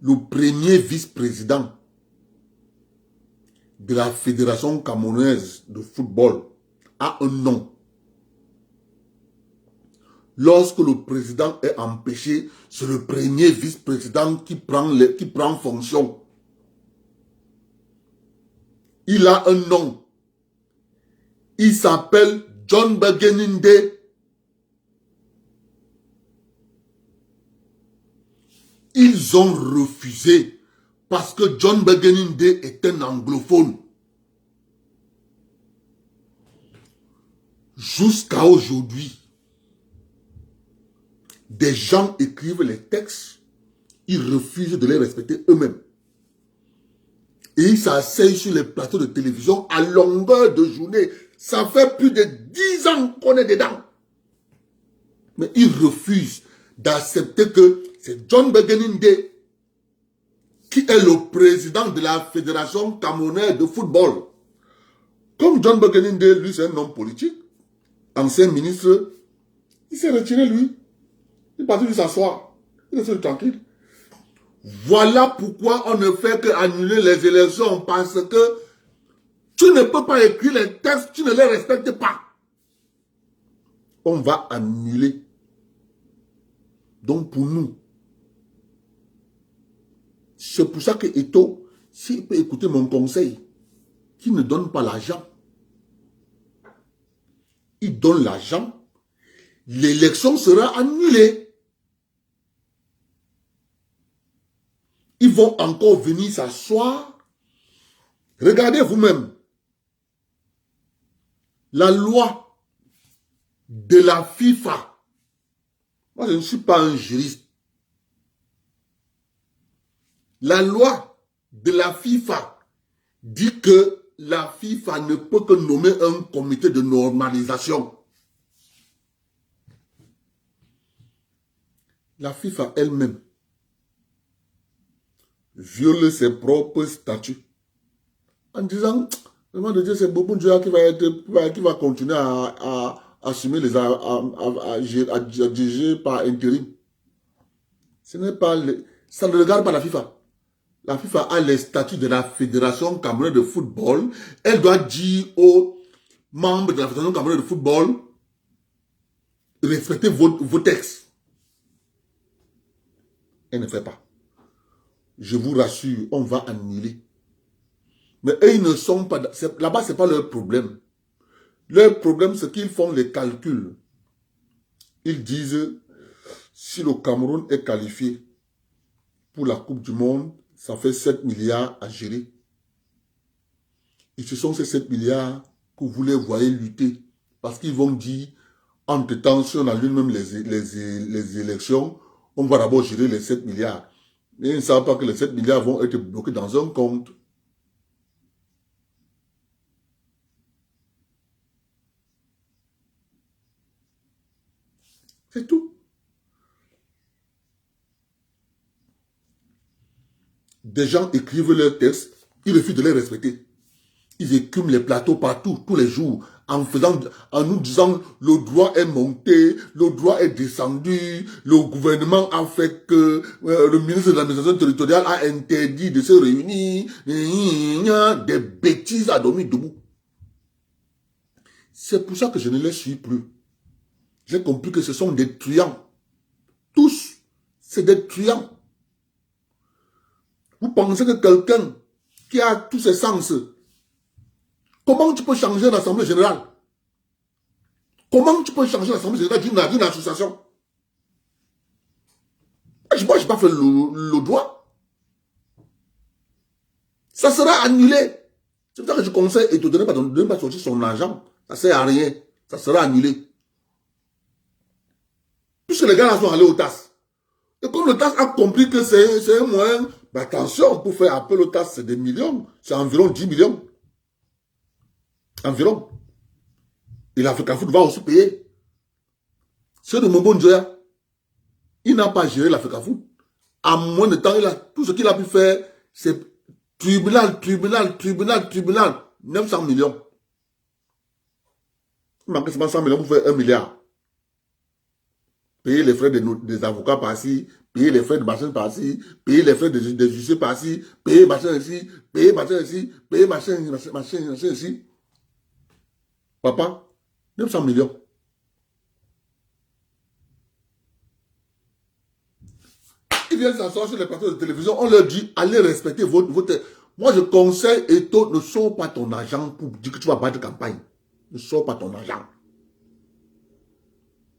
le premier vice-président de la Fédération camerounaise de football a un nom. Lorsque le président est empêché, c'est le premier vice-président qui prend fonction. Il a un nom. Il s'appelle John Begeninde. Ils ont refusé parce que John Begeninde est un anglophone. Jusqu'à aujourd'hui, des gens écrivent les textes, ils refusent de les respecter eux-mêmes. Et ils s'asseyent sur les plateaux de télévision à longueur de journée. Ça fait plus de 10 ans qu'on est dedans. Mais ils refusent d'accepter que c'est John Begeninde qui est le président de la Fédération camerounaise de football. Comme John Begeninde, lui, c'est un homme politique, ancien ministre, il s'est retiré, lui. Il est parti lui s'asseoir. Il est tranquille. Voilà pourquoi on ne fait qu'annuler les élections, parce que tu ne peux pas écrire les textes, tu ne les respectes pas. On va annuler. Donc pour nous, c'est pour ça que Eto'o, s'il peut écouter mon conseil, qu'il ne donne pas l'argent. Il donne l'argent, l'élection sera annulée. Ils vont encore venir s'asseoir. Regardez vous-même. La loi de la FIFA. Moi, je ne suis pas un juriste. La loi de la FIFA dit que la FIFA ne peut que nommer un comité de normalisation. La FIFA elle-même viole ses propres statuts en disant, vraiment de Dieu, c'est Bobo Dioula qui va continuer à assumer à diriger par intérim. Ce n'est pas ça ne regarde pas la FIFA. La FIFA a les statuts de la Fédération camerounaise de football. Elle doit dire aux membres de la Fédération camerounaise de football, respectez vos textes. Elle ne fait pas. Je vous rassure, on va annuler. Mais eux, ils ne sont pas... Là-bas, ce n'est pas leur problème. Leur problème, c'est qu'ils font les calculs. Ils disent, si le Cameroun est qualifié pour la Coupe du Monde, ça fait 7 milliards à gérer. Et ce sont ces 7 milliards que vous les voyez lutter Parce qu'ils vont dire, entre-temps, si on allume même les élections, on va d'abord gérer les 7 milliards. Mais ils ne savent pas que les 7 milliards vont être bloqués dans un compte. C'est tout. Des gens écrivent leurs textes, ils refusent de les respecter. Ils écument les plateaux partout, tous les jours, en nous disant le droit est monté, le droit est descendu, le gouvernement a fait que le ministre de l'administration territoriale a interdit de se réunir, des bêtises à dormir debout. C'est pour ça que je ne les suis plus. J'ai compris que ce sont des truands. Tous, c'est des truands. Vous pensez que quelqu'un qui a tous ses sens, comment tu peux changer l'Assemblée générale? Comment tu peux changer l'Assemblée générale d'une association? Moi, je n'ai pas fait le droit. Ça sera annulé. C'est pour ça que je conseille et te donner pas, de ne pas sortir son argent. Ça ne sert à rien. Ça sera annulé. Puisque les gars là sont allés au TAS. Et comme le TAS a compris que c'est un moyen, ben attention, pour faire appel au TAS, c'est des millions. C'est environ 10 millions. Environ. Et l'Africa Foot va aussi payer. Ce de Mombo Njoya, il n'a pas géré l'Africa Foot. En moins de temps, tout ce qu'il a pu faire, c'est tribunal. 900 millions. Il manque seulement 100 millions pour faire 1 milliard. Payer les frais des avocats par-ci, payer les frais de machin par-ci, payer les frais des juges par-ci, payer machin ici, payer machin ici, payer machin ici. Papa, 900 millions. Ils viennent s'asseoir sur les plateaux de télévision, on leur dit, allez respecter votre... Moi, je conseille, Eto, ne sors pas ton argent pour dire que tu vas battre campagne. Ne sors pas ton argent.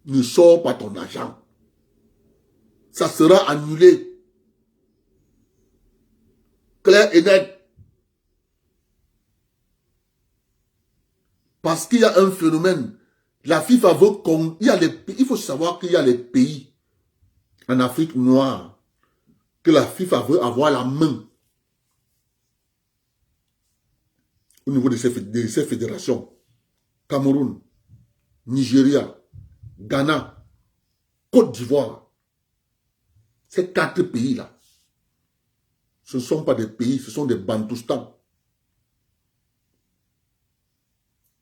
Ne sors pas ton argent. Ça sera annulé. Clair et net. Parce qu'il y a un phénomène. La FIFA veut qu'on... Il faut savoir qu'il y a les pays en Afrique noire que la FIFA veut avoir la main au niveau de ces fédérations. Cameroun, Nigeria, Ghana, Côte d'Ivoire. Ces 4 pays-là, ce ne sont pas des pays, ce sont des Bantoustans.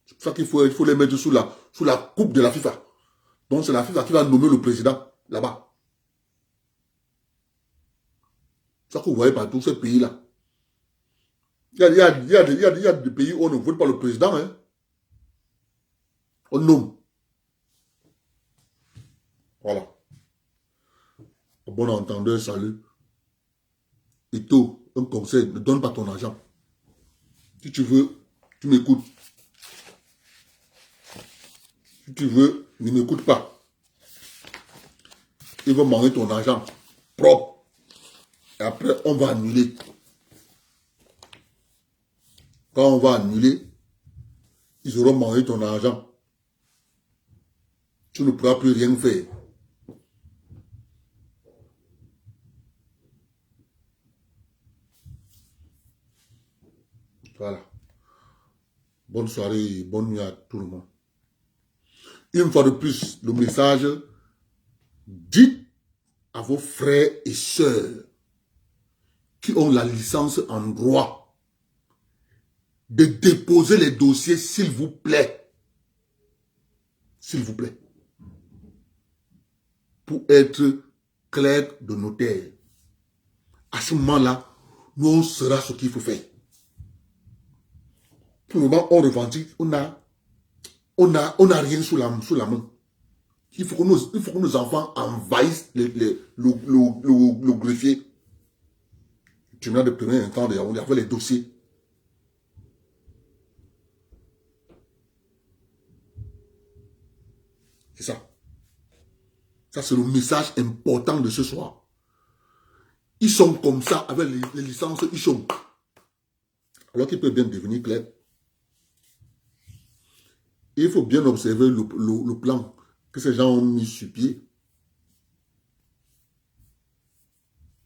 C'est pour ça qu'il faut les mettre sous la coupe de la FIFA. Donc c'est la FIFA qui va nommer le président là-bas. C'est ça que vous voyez partout, ces pays-là. Il y a des pays où on ne vote pas le président. Hein. On nomme. Voilà. Bon entendeur, salut. Et tout, un conseil, ne donne pas ton argent. Si tu veux, tu m'écoutes. Si tu veux, ne m'écoute pas. Ils vont manger ton argent propre. Et après, on va annuler. Quand on va annuler, ils auront mangé ton argent. Tu ne pourras plus rien faire. Voilà. Bonne soirée, bonne nuit à tout le monde. Une fois de plus, le message, dites à vos frères et sœurs qui ont la licence en droit de déposer les dossiers, s'il vous plaît. S'il vous plaît. Pour être clerc de notaire. À ce moment-là, nous, on saura ce qu'il faut faire. Pour le moment, on revendique, on n'a rien sous la main. Il faut que nos enfants envahissent le greffier. Tu m'as de premier instant, on y avait les dossiers. C'est ça. Ça, c'est le message important de ce soir. Ils sont comme ça, avec les licences, ils sont. Alors qu'ils peuvent bien devenir clercs. Et il faut bien observer le plan que ces gens ont mis sur pied.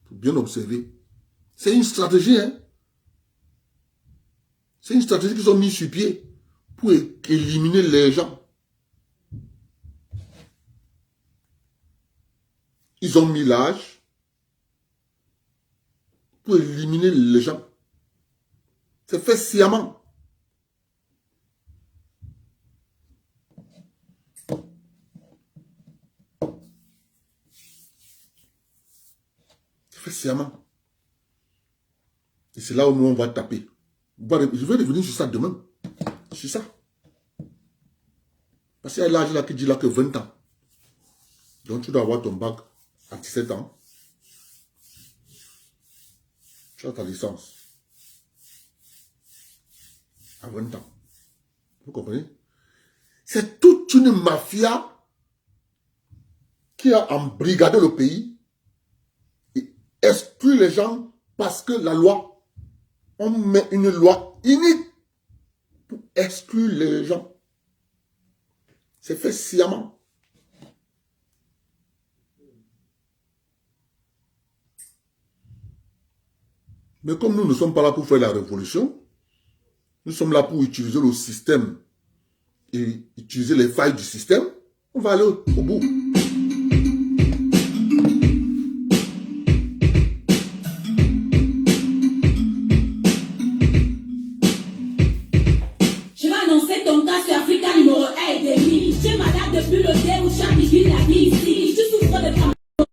Il faut bien observer. C'est une stratégie, hein. C'est une stratégie qu'ils ont mis sur pied pour éliminer les gens. Ils ont mis l'âge pour éliminer les gens. C'est fait sciemment. C'est fait sciemment. Et c'est là où nous on va taper. Je vais revenir sur ça demain. C'est ça. Parce qu'il y a l'âge là qui dit là que 20 ans. Donc tu dois avoir ton bac à 17 ans. Tu as ta licence. À 20 ans. Vous comprenez? C'est toute une mafia qui a embrigadé le pays et exclut les gens parce que la loi, on met une loi unique pour exclure les gens. C'est fait sciemment. Mais comme nous ne sommes pas là pour faire la révolution, nous sommes là pour utiliser le système et utiliser les failles du système, on va aller au bout. Je vais annoncer ton cas sur Africa numéro 1 et demi. Tu es malade depuis le dé où tu as la vie ici.